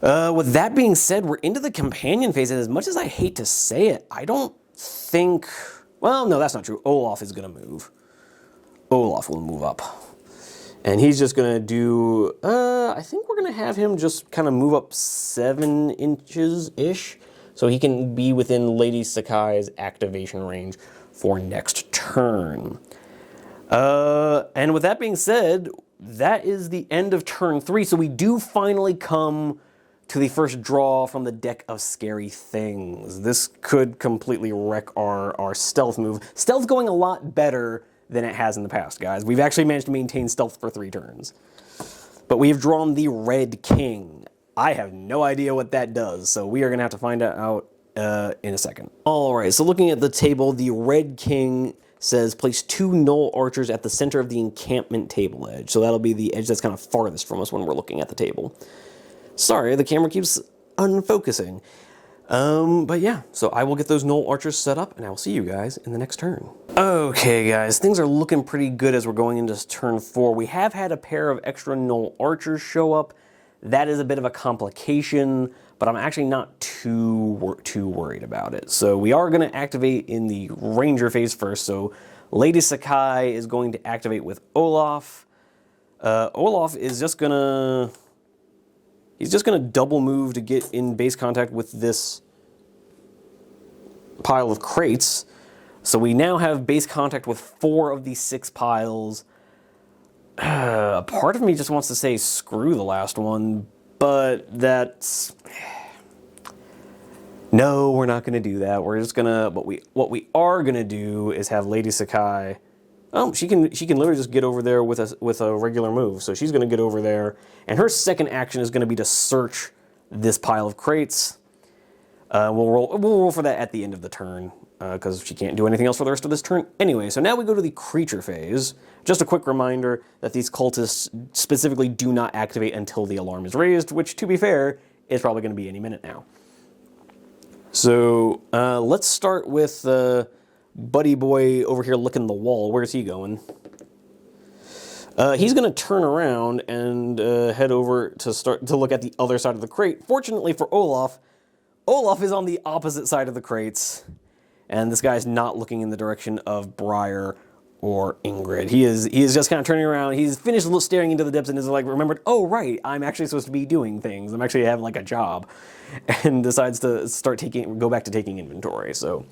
With that being said, we're into the companion phase, and as much as I hate to say it, I don't think... Well, no, that's not true. Olaf is going to move. Olaf will move up. And he's just going to do... I think we're going to have him just kind of move up 7 inches-ish, so he can be within Lady Sakai's activation range for next turn. And with that being said, that is the end of turn 3, so we do finally come to the first draw from the deck of scary things. This could completely wreck our stealth move. Stealth going a lot better than it has in the past, guys. We've actually managed to maintain stealth for 3 turns. But we have drawn the Red King. I have no idea what that does, so we are going to have to find out in a second. Alright, so looking at the table, the Red King says place 2 gnoll archers at the center of the encampment table edge. So that'll be the edge that's kind of farthest from us when we're looking at the table. Sorry, the camera keeps unfocusing. But yeah, so I will get those gnoll archers set up, and I will see you guys in the next turn. Okay, guys, things are looking pretty good as we're going into turn 4. We have had a pair of extra gnoll archers show up. That is a bit of a complication, but I'm actually not too worried about it. So we are going to activate in the Ranger phase first. So Lady Sakai is going to activate with Olaf. Olaf is just gonna... He's just gonna double move to get in base contact with this pile of crates. So we now have base contact with 4 of these 6 piles. A part of me just wants to say screw the last one, but that's... No, we're not gonna do that. We're just gonna... What we are gonna do is have Lady Sakai... Oh, she can literally just get over there with a regular move. So she's gonna get over there, and her second action is gonna be to search this pile of crates. We'll roll for that at the end of the turn, because she can't do anything else for the rest of this turn anyway. So now we go to the creature phase. Just a quick reminder that these cultists specifically do not activate until the alarm is raised, which, to be fair, is probably going to be any minute now. So let's start with Buddy Boy over here licking the wall. Where's he going? He's going to turn around and head over to look at the other side of the crate. Fortunately for Olaf, Olaf is on the opposite side of the crates, and this guy's not looking in the direction of Briar or Ingrid. He is just kind of turning around. He's finished staring into the depths and is like, remembered, oh right, I'm actually supposed to be doing things. I'm actually having like a job, and decides to go back to taking inventory. So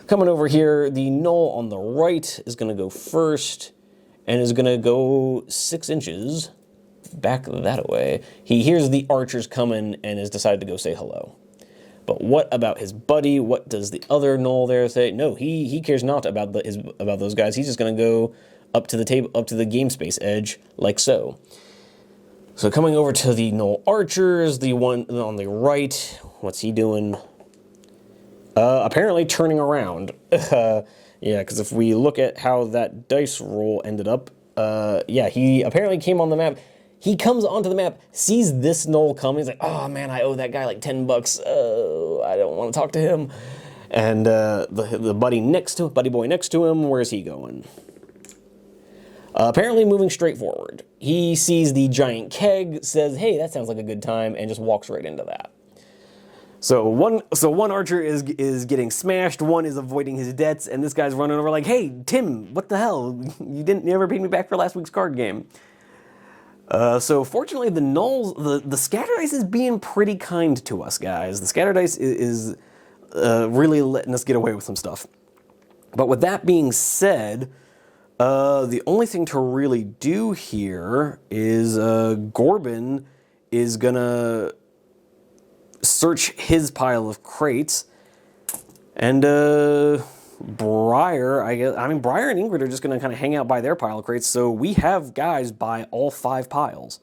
coming over here, the gnoll on the right is going to go first, and is going to go 6 inches back that way. He hears the archers coming and has decided to go say hello. But what about his buddy? What does the other gnoll there say? No, he cares not about those guys. He's just going to go up to the table, up to the game space edge, like so. So coming over to the gnoll archers, the one on the right, what's he doing? Apparently turning around. Yeah, because if we look at how that dice roll ended up, yeah, he apparently came on the map. He comes onto the map, sees this gnoll come, he's like, oh man, I owe that guy like $10. Oh, I don't want to talk to him. And the buddy boy next to him, where's he going? Apparently moving straight forward. He sees the giant keg, says, hey, that sounds like a good time, and just walks right into that. So one archer is getting smashed, one is avoiding his debts, and this guy's running over like, hey, Tim, what the hell? You never paid me back for last week's card game. So fortunately, the gnolls, the scatter dice is being pretty kind to us, guys. The scatter dice is really letting us get away with some stuff. But with that being said, the only thing to really do here is Gorbin is gonna search his pile of crates, and Briar, Briar and Ingrid are just going to kind of hang out by their pile of crates, so we have guys by all 5 piles.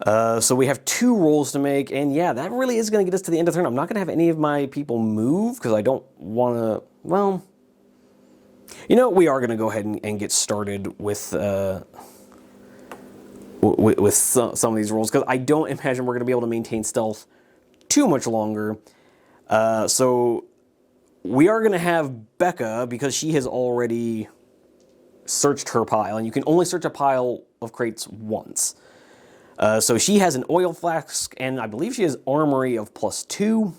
So we have 2 rolls to make, and yeah, that really is going to get us to the end of the turn. I'm not going to have any of my people move, because I don't want to, well, you know, we are going to go ahead and get started with some of these rolls, because I don't imagine we're going to be able to maintain stealth too much longer. So we are going to have Becca, because she has already searched her pile, and you can only search a pile of crates once. So she has an oil flask, and I believe she has armory of +2.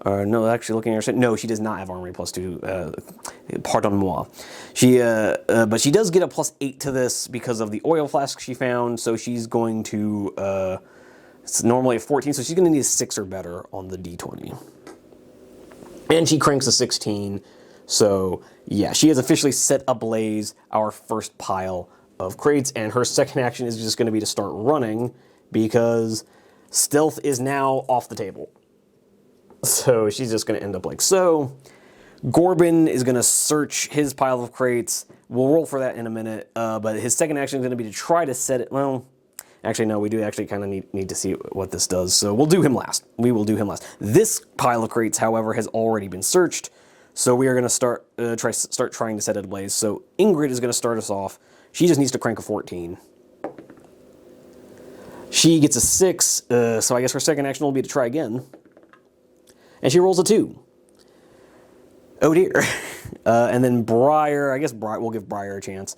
No, actually looking at her, no, she does not have armory +2. Pardon moi. But she does get a +8 to this because of the oil flask she found, so she's going to, it's normally a 14, so she's going to need a 6 or better on the D20. And she cranks a 16, so yeah, she has officially set ablaze our first pile of crates, and her second action is just going to be to start running, because stealth is now off the table. So she's just going to end up like so. Gorbin is going to search his pile of crates. We'll roll for that in a minute, but his second action is going to be to try to set it, well, actually, no, we do actually kind of need to see what this does, so we'll do him last. We will do him last. This pile of crates, however, has already been searched, so we are going to start trying to set it ablaze. So Ingrid is going to start us off. She just needs to crank a 14. She gets a 6, so I guess her second action will be to try again. And she rolls a 2. Oh dear. And then Briar, I guess we'll give Briar a chance.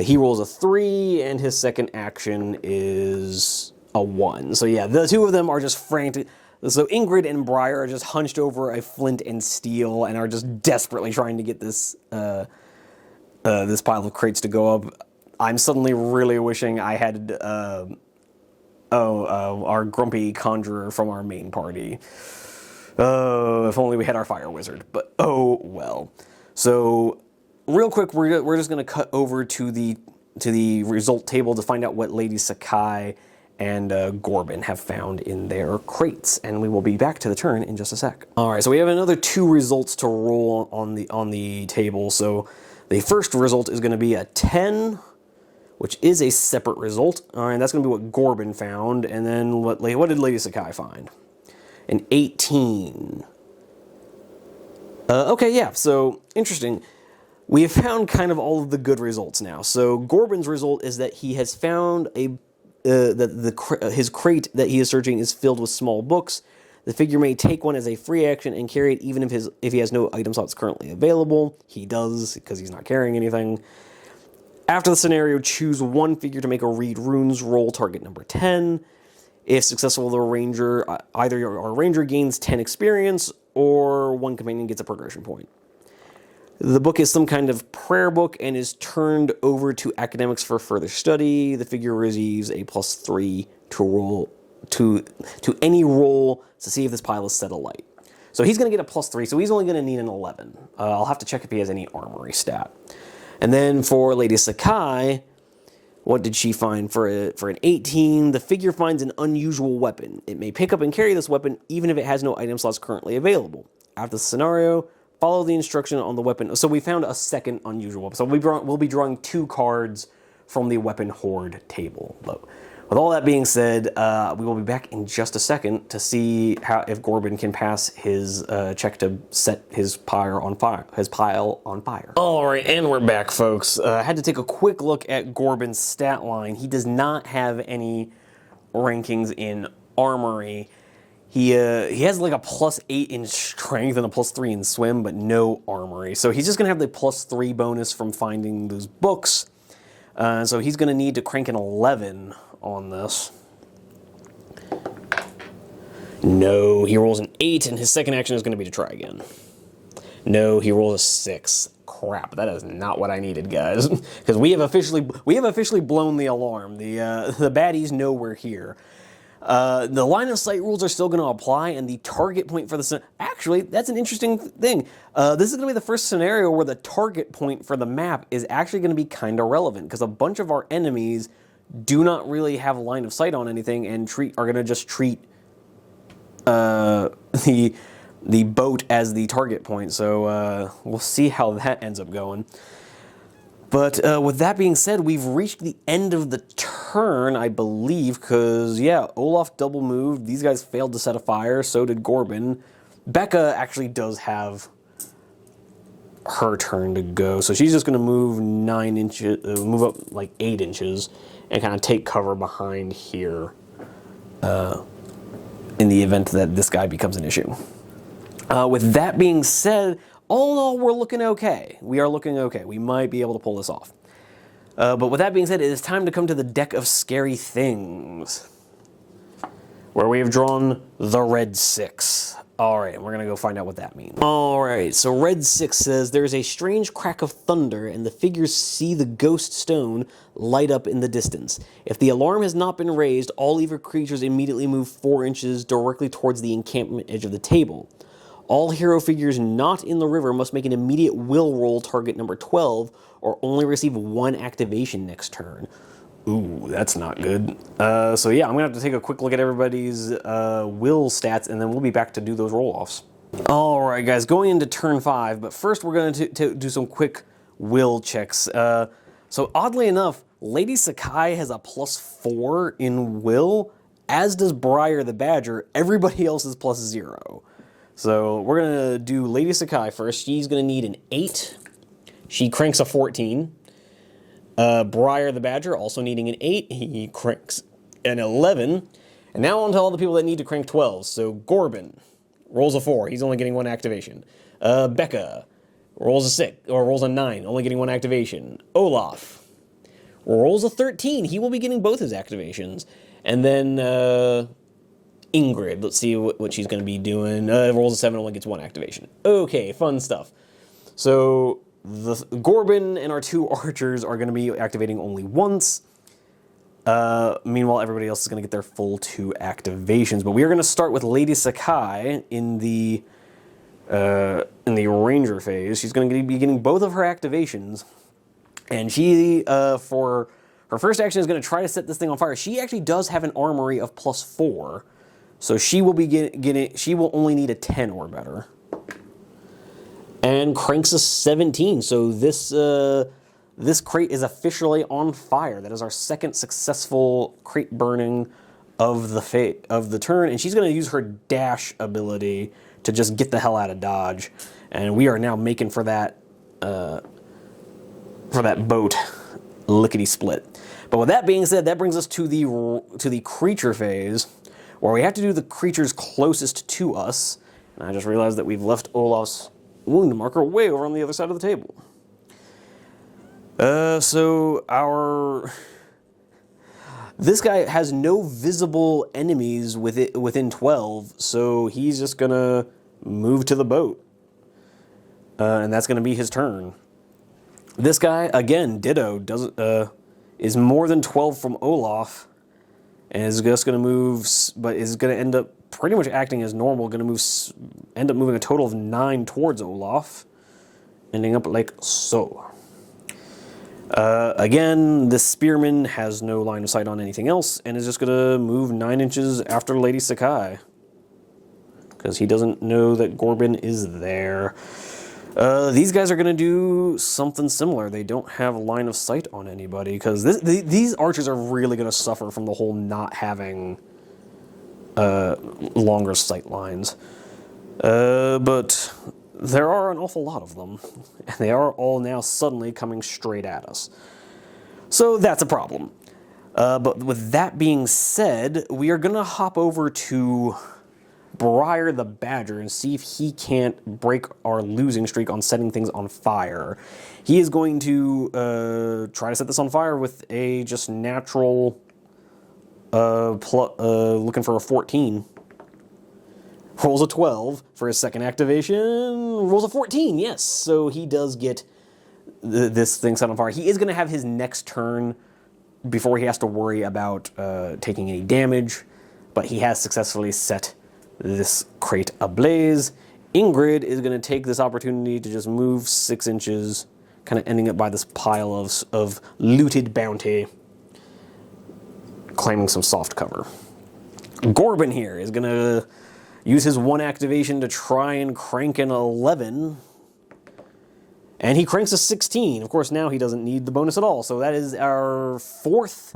He rolls a 3, and his second action is a 1. So yeah, the two of them are just frantic. So Ingrid and Briar are just hunched over a flint and steel and are just desperately trying to get this this pile of crates to go up. I'm suddenly really wishing I had our grumpy conjurer from our main party. If only we had our fire wizard. But oh well. So real quick, we're just going to cut over to the result table to find out what Lady Sakai and Gorbin have found in their crates, and we will be back to the turn in just a sec. All right, so we have another 2 results to roll on the table. So the first result is going to be a 10, which is a separate result. All right, that's going to be what Gorbin found, and then what did Lady Sakai find? An 18. Okay, yeah. So interesting. We have found kind of all of the good results now. So Gorbin's result is that he has found his crate that he is searching is filled with small books. The figure may take one as a free action and carry it even if he has no item slots currently available. He does, because he's not carrying anything. After the scenario, choose one figure to make a read runes roll, target number 10. If successful, the ranger, either our ranger gains 10 experience or one companion gets a progression point. The book is some kind of prayer book and is turned over to academics for further study. The figure receives a +3 to roll to any roll to see if this pile is set alight. So he's going to get a +3, so he's only going to need an 11. I'll have to check if he has any armory stat. And then for Lady Sakai, what did she find? For an 18, the figure finds an unusual weapon. It may pick up and carry this weapon even if it has no item slots currently available. After the scenario, follow the instruction on the weapon. So we found a second unusual weapon. So we'll be drawing 2 cards from the weapon hoard table. But with all that being said, we will be back in just a second to see if Gorbin can pass his check to set his pile on fire. All right, and we're back, folks. I had to take a quick look at Gorbin's stat line. He does not have any rankings in armory. He has like a +8 in strength and a +3 in swim, but no armory. So he's just gonna have the +3 bonus from finding those books. So he's gonna need to crank an 11 on this. No, he rolls an 8, and his second action is going to be to try again. No, he rolls a 6. Crap, that is not what I needed, guys. Because we have officially blown the alarm. The baddies know we're here. The line of sight rules are still going to apply, and the target point for the... Actually, that's an interesting thing. This is going to be the first scenario where the target point for the map is actually going to be kind of relevant, because a bunch of our enemies do not really have a line of sight on anything and are going to just treat the boat as the target point. So we'll see how that ends up going. But with that being said, we've reached the end of the turn, I believe, because, yeah, Olaf double moved. These guys failed to set a fire. So did Gorbin. Becca actually does have her turn to go. So she's just going to move 9 inches, move up like 8 inches, and kind of take cover behind here in the event that this guy becomes an issue. With that being said, all in all, we're looking okay. We are looking okay. We might be able to pull this off. But with that being said, it is time to come to the deck of scary things, where we have drawn the red 6. All right, and we're going to go find out what that means. All right, so red 6 says, there's a strange crack of thunder, and the figures see the ghost stone light up in the distance. If the alarm has not been raised, all evil creatures immediately move 4 inches directly towards the encampment edge of the table. All hero figures not in the river must make an immediate will roll, target number 12, or only receive 1 activation next turn. Ooh, that's not good. So yeah, I'm going to have to take a quick look at everybody's will stats, and then we'll be back to do those roll-offs. Alright guys, going into turn 5, but first we're going to do some quick will checks. So oddly enough, Lady Sakai has a +4 in will, as does Briar the Badger. Everybody else is +0. So we're going to do Lady Sakai first. She's going to need an 8. She cranks a 14. Briar the Badger also needing an 8. He cranks an 11. And now on to all the people that need to crank 12. So Gorbin rolls a 4. He's only getting 1 activation. Becca rolls a 6, or rolls a 9, only getting 1 activation. Olaf rolls a 13. He will be getting both his activations. And then Ingrid, let's see what she's going to be doing. Rolls a 7, only gets 1 activation. Okay, fun stuff. So the Gorbin and our 2 archers are going to be activating only once. Meanwhile, everybody else is going to get their full 2 activations. But we are going to start with Lady Sakai in the Ranger phase. She's going to be getting both of her activations. And she, for her first action, is going to try to set this thing on fire. She actually does have an armory of +4. So she will be she will only need a 10 or better. And cranks a 17. So this crate is officially on fire. That is our second successful crate burning of the turn. And she's going to use her dash ability to just get the hell out of Dodge. And we are now making for that boat lickety-split. But with that being said, that brings us to the creature phase, where we have to do the creatures closest to us. And I just realized that we've left Olaf's wound marker way over on the other side of the table. This guy has no visible enemies within 12, so he's just gonna move to the boat. And that's gonna be his turn. This guy, again, ditto, is more than 12 from Olaf, and is just gonna move, but is gonna end up pretty much acting as normal, end up moving a total of 9 towards Olaf, ending up like so. Again, this spearman has no line of sight on anything else, and is just going to move 9 inches after Lady Sakai, because he doesn't know that Gorbin is there. These guys are going to do something similar. They don't have a line of sight on anybody, because these archers are really going to suffer from the whole not having longer sight lines. But there are an awful lot of them, and they are all now suddenly coming straight at us. So that's a problem. But with that being said, we are going to hop over to Briar the Badger and see if he can't break our losing streak on setting things on fire. He is going to try to set this on fire with a just natural, looking for a 14. Rolls a 12 for his second activation. Rolls a 14, yes. So he does get this thing set on fire. He is going to have his next turn before he has to worry about taking any damage, but he has successfully set this crate ablaze. Ingrid is going to take this opportunity to just move 6 inches, kind of ending up by this pile of looted bounty, claiming some soft cover. Gorbin here is going to use his 1 activation to try and crank an 11. And he cranks a 16. Of course, now he doesn't need the bonus at all. So that is our 4th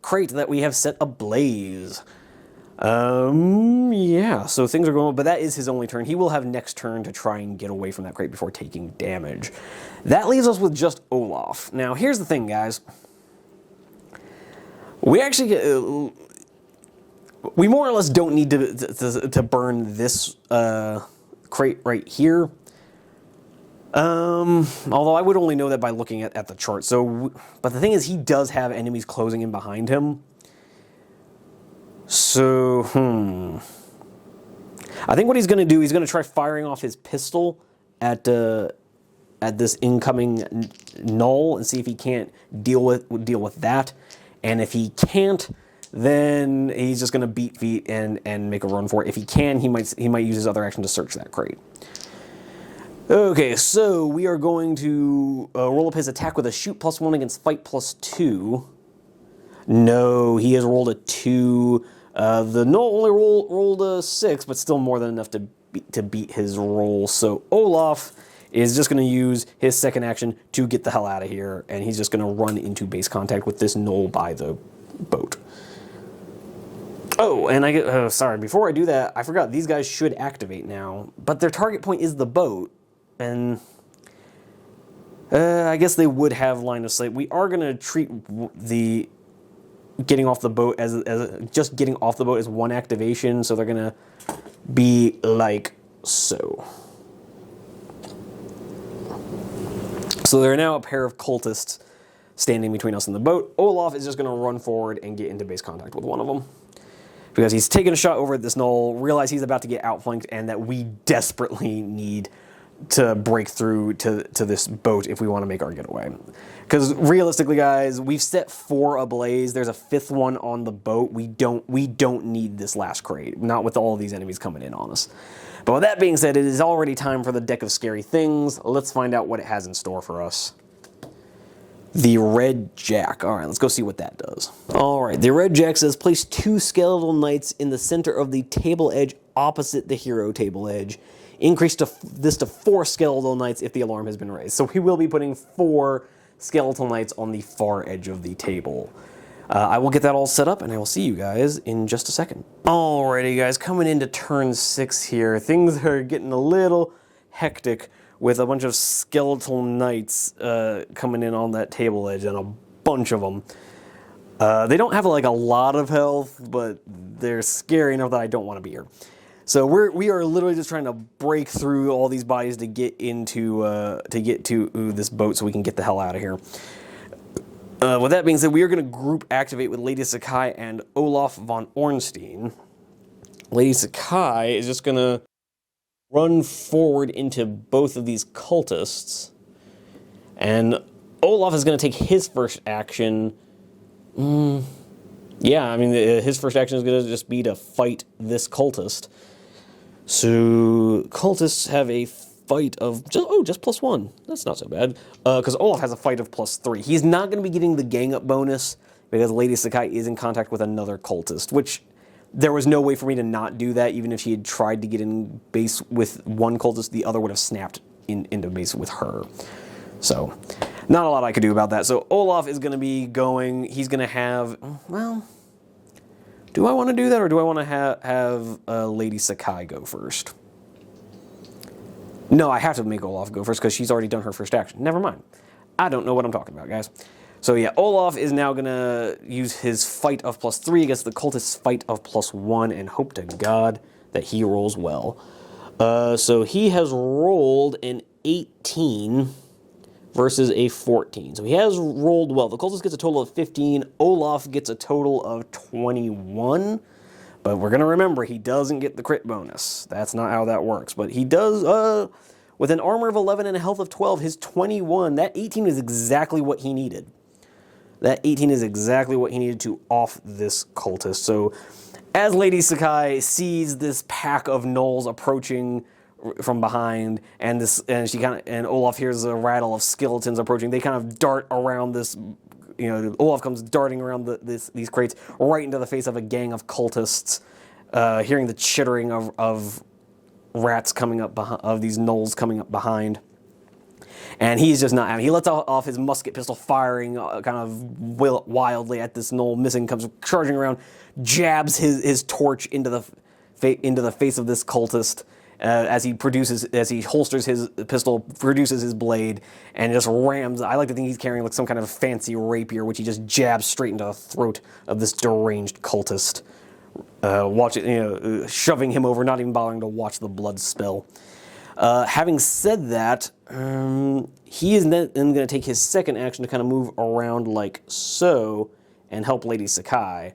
crate that we have set ablaze. Yeah, so things are going, but that is his only turn. He will have next turn to try and get away from that crate before taking damage. That leaves us with just Olaf. Now, here's the thing, guys. We actually get... we more or less don't need to burn this crate right here. Although I would only know that by looking at the chart. So, but the thing is, he does have enemies closing in behind him. So, I think what he's going to do, he's going to try firing off his pistol at this incoming null and see if he can't deal with that. And if he can't, then he's just going to beat feet and make a run for it. If he can, he might use his other action to search that crate. Okay, so we are going to roll up his attack with a shoot +1 against fight +2. No, he has rolled a 2. The null only rolled a 6, but still more than enough to beat his roll. So Olaf is just going to use his second action to get the hell out of here, and he's just going to run into base contact with this null by the boat. Oh, and sorry, before I do that, I forgot these guys should activate now, but their target point is the boat, and I guess they would have line of sight. We are going to treat the getting off the boat as just getting off the boat as 1 activation, so they're going to be like so. So they're now a pair of cultists standing between us and the boat. Olaf is just going to run forward and get into base contact with one of them. Because he's taking a shot over at this knoll, realize he's about to get outflanked, and that we desperately need to break through to this boat if we want to make our getaway. Because realistically, guys, we've set 4 ablaze. There's a 5th one on the boat. We don't need this last crate, not with all of these enemies coming in on us. But with that being said, it is already time for the deck of scary things. Let's find out what it has in store for us. The Red Jack. All right, let's go see what that does. All right, the Red Jack says place 2 skeletal knights in the center of the table edge opposite the hero table edge. Increase this to 4 skeletal knights if the alarm has been raised. So we will be putting 4 skeletal knights on the far edge of the table. I will get that all set up, and I will see you guys in just a second. Alrighty, guys, coming into turn 6 here. Things are getting a little hectic with a bunch of skeletal knights coming in on that table edge, and a bunch of them. They don't have like a lot of health, but they're scary enough that I don't want to be here. So we are literally just trying to break through all these bodies to get to this boat so we can get the hell out of here. With that being said, we are going to group activate with Lady Sakai and Olaf von Ornstein. Lady Sakai is just going to run forward into both of these cultists, and Olaf is going to take his first action. Yeah, I mean, his first action is going to just be to fight this cultist. So cultists have a fight of just +1. That's not so bad. Because Olaf has a fight of +3. He's not going to be getting the gang up bonus because Lady Sakai is in contact with another cultist, which there was no way for me to not do that. Even if she had tried to get in base with one cultist, the other would have snapped into base with her. So not a lot I could do about that. So Olaf is going to be going. He's going to have, well, do I want to do that, or do I want to have Lady Sakai go first? No, I have to make Olaf go first because she's already done her first action. Never mind. I don't know what I'm talking about, guys. So yeah, Olaf is now going to use his fight of +3 against the cultist's fight of +1 and hope to God that he rolls well. So he has rolled an 18 versus a 14. So he has rolled well. The cultist gets a total of 15. Olaf gets a total of 21. But we're going to remember, he doesn't get the crit bonus. That's not how that works. But he does, with an armor of 11 and a health of 12, his 21, that 18 is exactly what he needed. That 18 is exactly what he needed to off this cultist. So as Lady Sakai sees this pack of gnolls approaching from behind, and Olaf hears a rattle of skeletons approaching, they kind of dart around this. Olaf comes darting around these crates right into the face of a gang of cultists, hearing the chittering of rats coming up of these gnolls coming up behind. And he's just not having. He lets off his musket pistol, firing kind of wildly at this gnoll. Missing, comes charging around, jabs his torch into the face of this cultist. As he holsters his pistol, produces his blade, and just rams. I like to think he's carrying like some kind of fancy rapier, which he just jabs straight into the throat of this deranged cultist. Shoving him over, not even bothering to watch the blood spill. Having said that, he is then going to take his second action to kind of move around like so, and help Lady Sakai,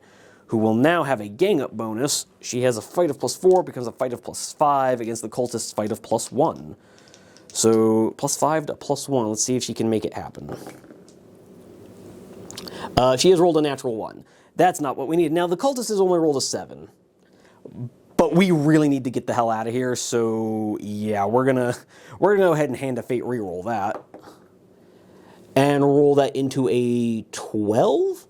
who will now have a gang-up bonus. She has a fight of +4, becomes a fight of +5 against the cultist's fight of +1. So, +5 to +1. Let's see if she can make it happen. She has rolled a natural 1. That's not what we need. Now, the cultist has only rolled a 7. But we really need to get the hell out of here, so yeah, we're gonna go ahead and hand a fate reroll that. And roll that into a 12?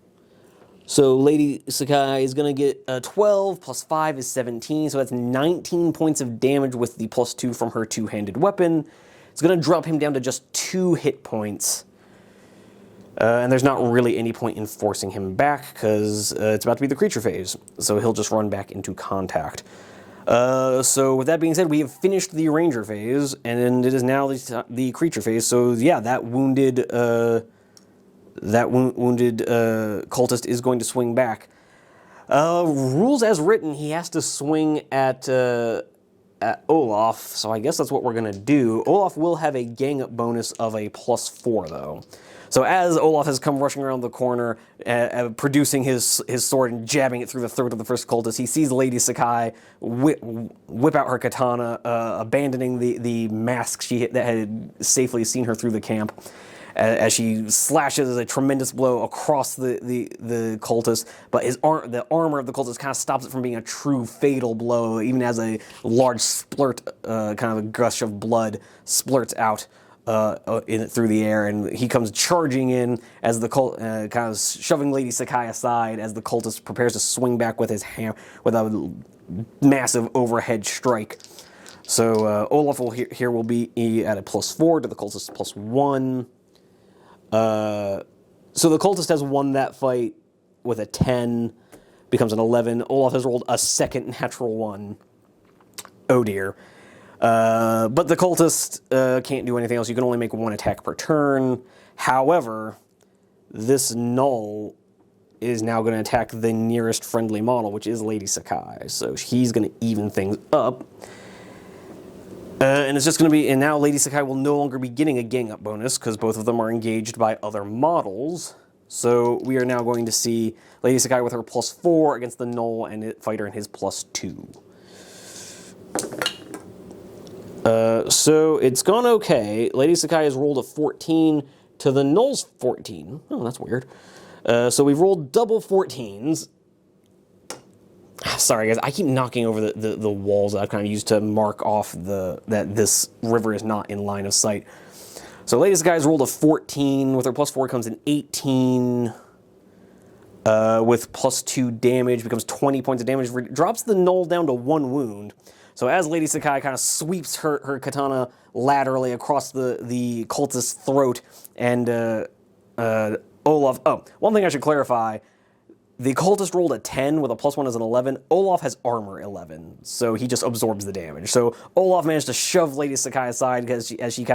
So Lady Sakai is going to get a 12, +5 is 17, so that's 19 points of damage with the +2 from her two-handed weapon. It's going to drop him down to just 2 hit points. And there's not really any point in forcing him back, because it's about to be the creature phase, so he'll just run back into contact. So with that being said, we have finished the ranger phase, and it is now the creature phase, so yeah, that wounded cultist is going to swing back. Rules as written, he has to swing at Olaf, so I guess that's what we're going to do. Olaf will have a gang-up bonus of a +4, though. So as Olaf has come rushing around the corner, producing his sword and jabbing it through the throat of the first cultist, he sees Lady Sakai whip out her katana, abandoning the mask that had safely seen her through the camp, as she slashes a tremendous blow across the cultist, but the armor of the cultist kind of stops it from being a true fatal blow, even as a large splurt, kind of a gush of blood splurts out through the air, and he comes charging in as the kind of shoving Lady Sakai aside as the cultist prepares to swing back with his with a massive overhead strike. So Olaf will be at a +4 to the cultist +1. So the cultist has won that fight with a 10, becomes an 11. Olaf has rolled a second natural 1. Oh dear. But the cultist can't do anything else. You can only make 1 attack per turn. However, this null is now going to attack the nearest friendly model, which is Lady Sakai. So he's going to even things up. And it's just going to be, and now Lady Sakai will no longer be getting a gang up bonus because both of them are engaged by other models. So we are now going to see Lady Sakai with her +4 against the null and fighter and his +2. So it's gone okay. Lady Sakai has rolled a 14 to the null's 14. Oh, that's weird. So we've rolled double 14s. Sorry, guys. I keep knocking over the walls that I've kind of used to mark off that this river is not in line of sight. So Lady Sakai's rolled a 14. With her +4 comes an 18. With +2 damage, becomes 20 points of damage. Drops the null down to 1 wound. So as Lady Sakai kind of sweeps her katana laterally across the cultist's throat, and Olaf... Oh, one thing I should clarify. The cultist rolled a 10 with a +1 as an 11. Olaf has armor 11, so he just absorbs the damage. So Olaf managed to shove Lady Sakai aside as she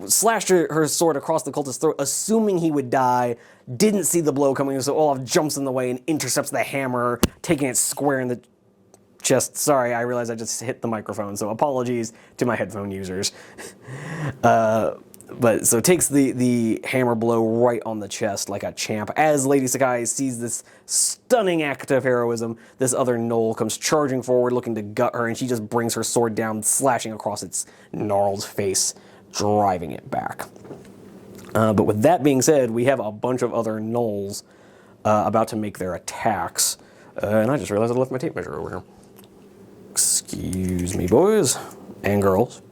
slashed her sword across the cultist's throat, assuming he would die. Didn't see the blow coming, so Olaf jumps in the way and intercepts the hammer, taking it square in the chest. Sorry, I realized I just hit the microphone, so apologies to my headphone users. But so takes the hammer blow right on the chest like a champ. As Lady Sakai sees this stunning act of heroism, this other gnoll comes charging forward looking to gut her, and she just brings her sword down, slashing across its gnarled face, driving it back. But with that being said, we have a bunch of other gnolls about to make their attacks. And I just realized I left my tape measure over here. Excuse me, boys and girls.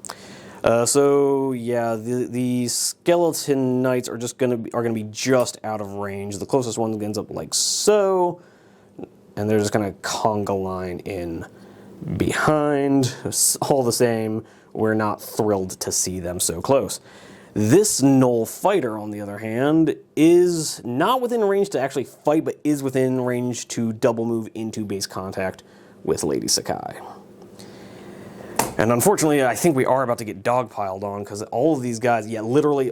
So yeah, the skeleton knights are gonna be just out of range. The closest one ends up like so, and they're just gonna conga line in behind. All the same, we're not thrilled to see them so close. This gnoll fighter, on the other hand, is not within range to actually fight, but is within range to double move into base contact with Lady Sakai. And unfortunately, I think we are about to get dogpiled on, because all of these guys, yeah, literally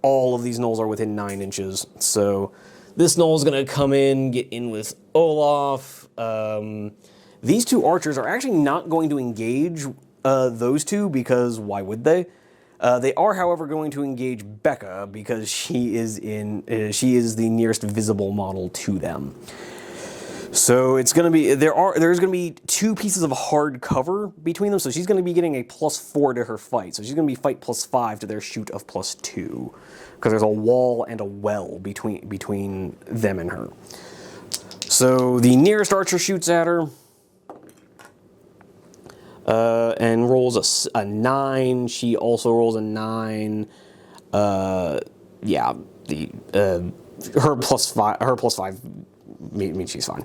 all of these gnolls are within 9 inches. So this gnoll is going to come in, get in with Olaf. These 2 archers are actually not going to engage those 2, because why would they? They are, however, going to engage Becca, because she is the nearest visible model to them. So it's going to be, there's going to be 2 pieces of hard cover between them, so she's going to be getting a +4 to her fight. So she's going to be fight +5 to their shoot of +2, because there's a wall and a well between them and her. So the nearest archer shoots at her, and rolls a 9. She also rolls a 9. Yeah, her +5 means she's fine.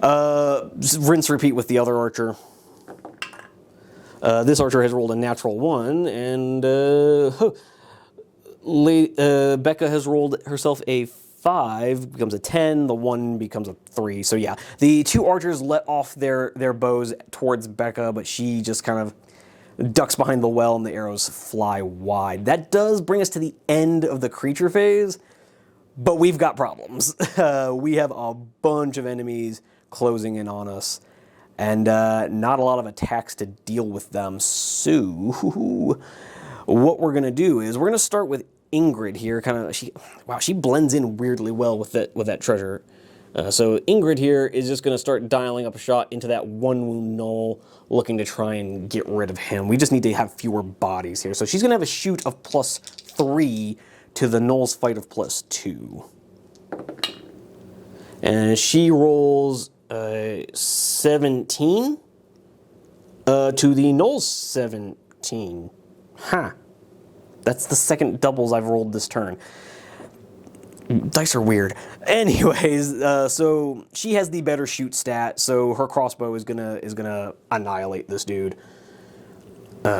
Rinse repeat with the other archer. This archer has rolled a natural 1, and Becca has rolled herself a 5, becomes a 10, the 1 becomes a 3. So yeah, the 2 archers let off their bows towards Becca, but she just kind of ducks behind the well and the arrows fly wide. That does bring us to the end of the creature phase, but we've got problems. We have a bunch of enemies closing in on us, and not a lot of attacks to deal with them. So what we're going to do is we're going to start with Ingrid here, wow, she blends in weirdly well with that treasure. So Ingrid here is just going to start dialing up a shot into that one wound Null, looking to try and get rid of him. We just need to have fewer bodies here. So she's going to have a shoot of +3 to the Null's fight of +2. And she rolls 17 to the Null's 17. Huh. That's the second doubles I've rolled this turn. Dice are weird. Anyways, so she has the better shoot stat, so her crossbow is gonna annihilate this dude.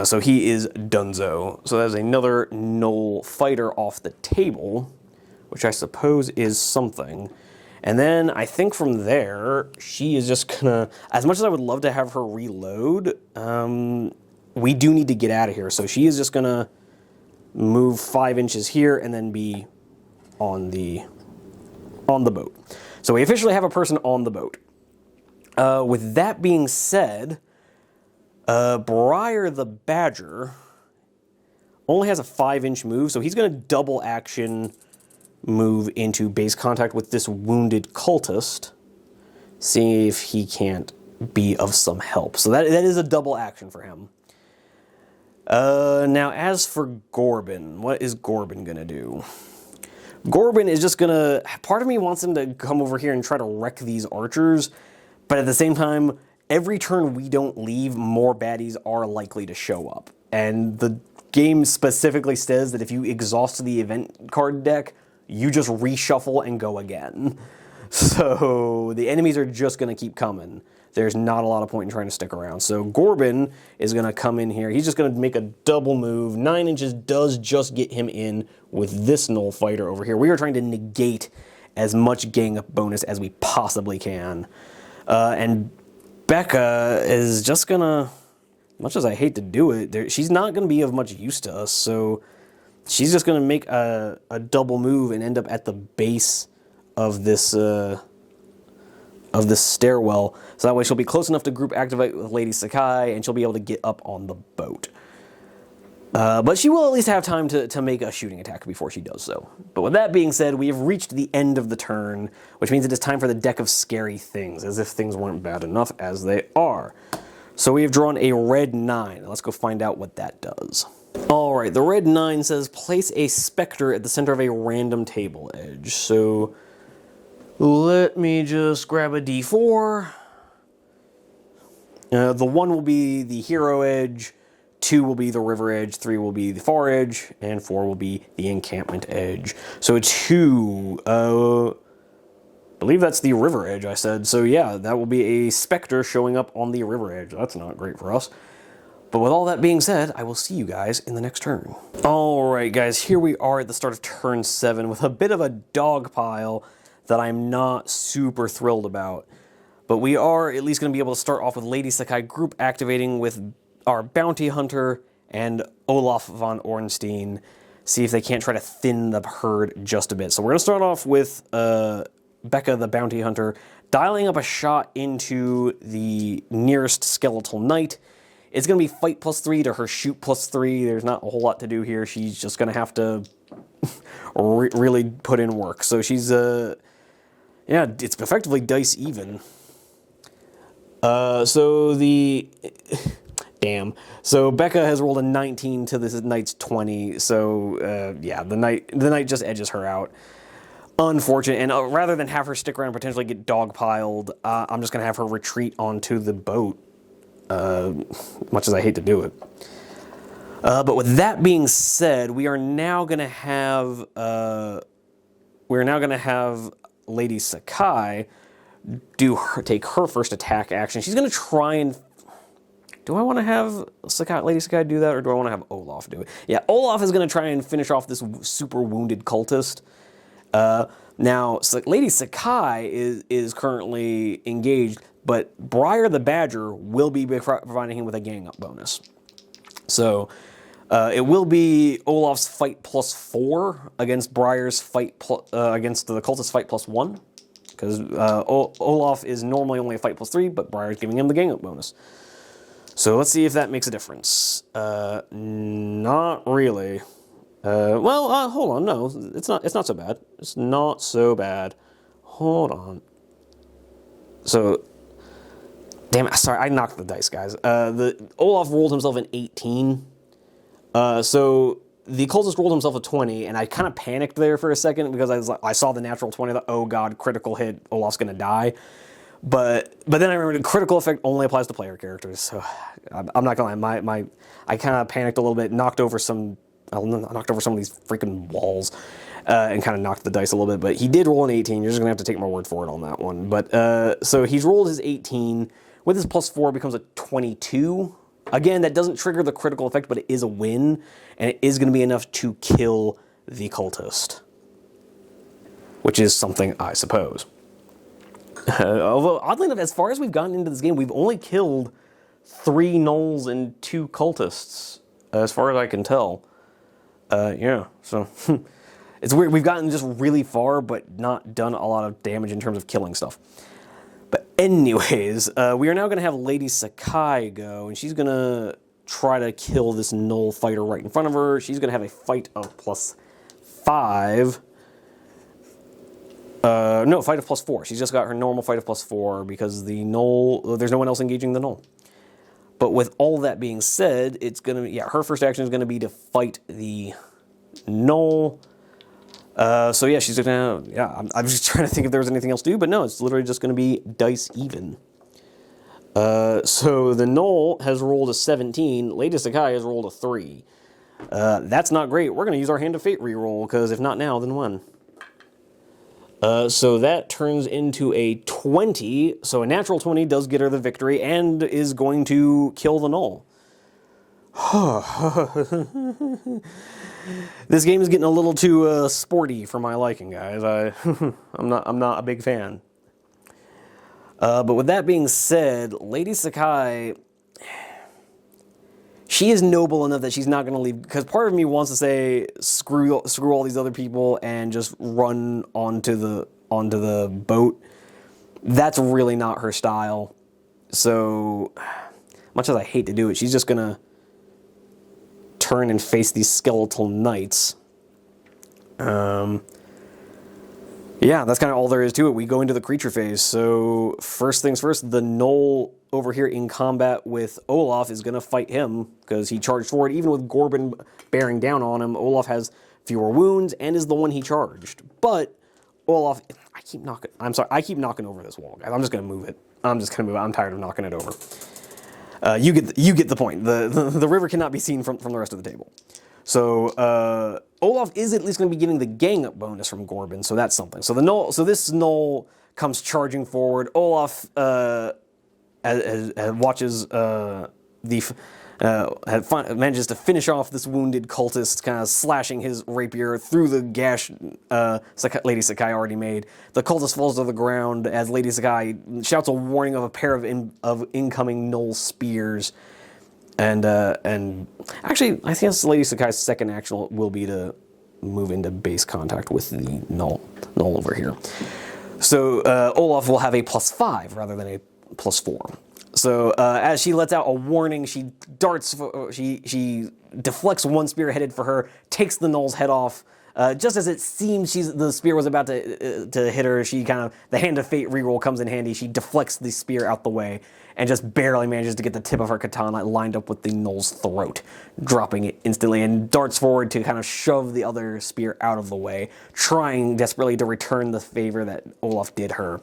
So he is donezo. So that's another Null fighter off the table, which I suppose is something. And then I think from there, she is just gonna, as much as I would love to have her reload, we do need to get out of here. So she is just gonna move 5 inches here and then be on the boat. So we officially have a person on the boat. With that being said, Briar the Badger only has a 5-inch move, so he's going to double action move into base contact with this wounded cultist, see if he can't be of some help. So that is a double action for him. Now, as for Gorbin, what is Gorbin going to do? Gorbin is just gonna, part of me wants him to come over here and try to wreck these archers, but at the same time, every turn we don't leave, more baddies are likely to show up. And the game specifically says that if you exhaust the event card deck, you just reshuffle and go again. So the enemies are just gonna keep coming. There's not a lot of point in trying to stick around. So Gorbin is going to come in here. He's just going to make a double move. 9 inches does just get him in with this Null fighter over here. We are trying to negate as much gang up bonus as we possibly can. And Becca is just going to, much as I hate to do it, she's not going to be of much use to us. So she's just going to make a double move and end up at the base of this stairwell, so that way she'll be close enough to group activate with Lady Sakai, and she'll be able to get up on the boat. But she will at least have time to make a shooting attack before she does so. But with that being said, we have reached the end of the turn, which means it is time for the deck of scary things, as if things weren't bad enough as they are. So we have drawn a red 9. Let's go find out what that does. Alright, the red 9 says place a specter at the center of a random table edge. So let me just grab a d4. The 1 will be the hero edge, 2 will be the river edge, 3 will be the far edge, and 4 will be the encampment edge. So 2, I believe that's the river edge I said. So yeah, that will be a specter showing up on the river edge. That's not great for us. But with all that being said, I will see you guys in the next turn. Alright guys, here we are at the start of turn 7 with a bit of a dog pile that I'm not super thrilled about. But we are at least going to be able to start off with Lady Sakai group activating with our Bounty Hunter and Olaf von Ornstein. See if they can't try to thin the herd just a bit. So we're going to start off with Becca the Bounty Hunter dialing up a shot into the nearest skeletal knight. It's going to be fight +3 to her shoot +3. There's not a whole lot to do here. She's just going to have to really put in work. So she's yeah, it's effectively dice even. So Becca has rolled a 19 to this knight's 20. So yeah, the knight just edges her out. Unfortunate. And rather than have her stick around and potentially get dogpiled, I'm just gonna have her retreat onto the boat. Much as I hate to do it. But with that being said, we are now gonna have Lady Sakai take her first attack action. She's going to try and... Do I want to have Lady Sakai do that, or do I want to have Olaf do it? Yeah, Olaf is going to try and finish off this super wounded cultist. Now, Lady Sakai is currently engaged, but Briar the Badger will be providing him with a gang up bonus. So... it will be Olaf's fight +4 against Briar's fight against the cultist fight +1, because Olaf is normally only a fight +3, but Briar's giving him the gang up bonus. So let's see if that makes a difference. Not really. Hold on. No, it's not. It's not so bad. It's not so bad. Hold on. So, damn it. Sorry, I knocked the dice, guys. The Olaf rolled himself an 18. So the cultist rolled himself a 20, and I kind of panicked there for a second because I saw the natural 20. I thought, oh god, critical hit. Olaf's gonna die. But then I remembered the critical effect only applies to player characters. So I'm not gonna lie. I kind of panicked a little bit, knocked over some of these freaking walls, and kind of knocked the dice a little bit. But he did roll an 18. You're just gonna have to take my word for it on that one. But so he's rolled his 18 with his +4 becomes a 22. Again, that doesn't trigger the critical effect, but it is a win, and it is going to be enough to kill the cultist, which is something I suppose. Although, oddly enough, as far as we've gotten into this game, we've only killed 3 gnolls and 2 cultists, as far as I can tell. Yeah, so it's weird. We've gotten just really far, but not done a lot of damage in terms of killing stuff. But anyways, we are now going to have Lady Sakai go, and she's going to try to kill this gnoll fighter right in front of her. She's going to have a fight of +5. No, fight of +4. She's just got her normal fight of +4 because the gnoll, there's no one else engaging the gnoll. But with all that being said, it's going to, yeah, her first action is going to be to fight the gnoll. So yeah, she's gonna, yeah, I'm just trying to think if there was anything else to do, but no, it's literally just gonna be dice even. So the gnoll has rolled a 17, Lady Sakai has rolled a 3. That's not great. We're gonna use our Hand of Fate reroll, because if not now, then when? So that turns into a 20, so a natural 20 does get her the victory, and is going to kill the gnoll. This game is getting a little too sporty for my liking, guys. I'm not a big fan. But with that being said, Lady Sakai, she is noble enough that she's not going to leave. Because part of me wants to say screw all these other people and just run onto the boat. That's really not her style. So much as I hate to do it, she's just gonna turn and face these skeletal knights. Yeah, that's kind of all there is to it. We go into the creature phase. So first things first, the gnoll over here in combat with Olaf is going to fight him because he charged forward. Even with Gorbin bearing down on him, Olaf has fewer wounds and is the one he charged. But Olaf, I keep knocking over this wall, guys. I'm just going to move it. I'm tired of knocking it over. You get the point. The river cannot be seen from the rest of the table. So Olaf is at least going to be getting the gang up bonus from Gorbin, so that's something. So this gnoll comes charging forward. Olaf watches manages to finish off this wounded cultist, kind of slashing his rapier through the gash Lady Sakai already made. The cultist falls to the ground as Lady Sakai shouts a warning of a pair of incoming gnoll spears. And actually, I think Lady Sakai's second action will be to move into base contact with the gnoll over here. So Olaf will have a +5 rather than a +4. So as she lets out a warning, she deflects one spear headed for her, takes the gnoll's head off. Just as it seems the spear was about to hit her, the Hand of Fate reroll comes in handy. She deflects the spear out the way and just barely manages to get the tip of her katana lined up with the gnoll's throat, dropping it instantly, and darts forward to kind of shove the other spear out of the way, trying desperately to return the favor that Olaf did her.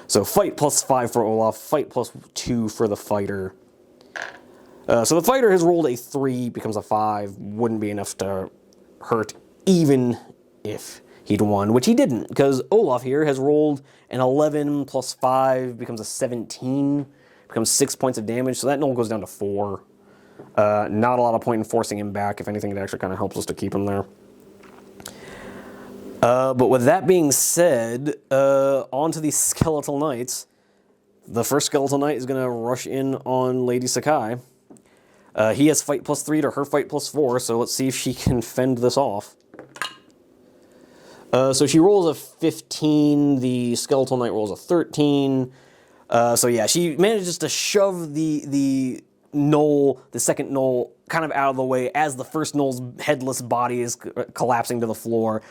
So fight +5 for Olaf, fight +2 for the fighter. So the fighter has rolled a 3, becomes a 5, wouldn't be enough to hurt even if he'd won, which he didn't, because Olaf here has rolled an 11 +5, becomes a 17, becomes 6 points of damage, so that gnoll goes down to 4. Not a lot of point in forcing him back. If anything, it actually kind of helps us to keep him there. But with that being said, on to the skeletal knights. The first skeletal knight is going to rush in on Lady Sakai. He has fight +3 to her fight +4, so let's see if she can fend this off. So she rolls a 15, the skeletal knight rolls a 13. So yeah, she manages to shove the gnoll, the second gnoll, kind of out of the way as the first Gnoll's headless body is collapsing to the floor.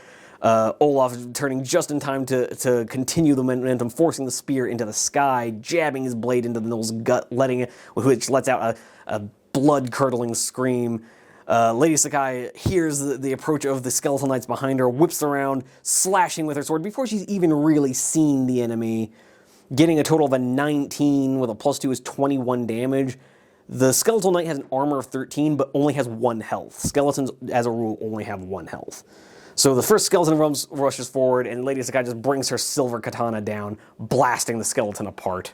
Olaf turning just in time to continue the momentum, forcing the spear into the sky, jabbing his blade into the Gnoll's gut, which lets out a blood-curdling scream. Lady Sakai hears the approach of the skeletal knights behind her, whips around, slashing with her sword before she's even really seen the enemy, getting a total of a 19 with a +2 is 21 damage. The skeletal knight has an armor of 13, but only has 1 health. Skeletons, as a rule, only have 1 health. So the first skeleton rushes forward, and Lady Sakai just brings her silver katana down, blasting the skeleton apart.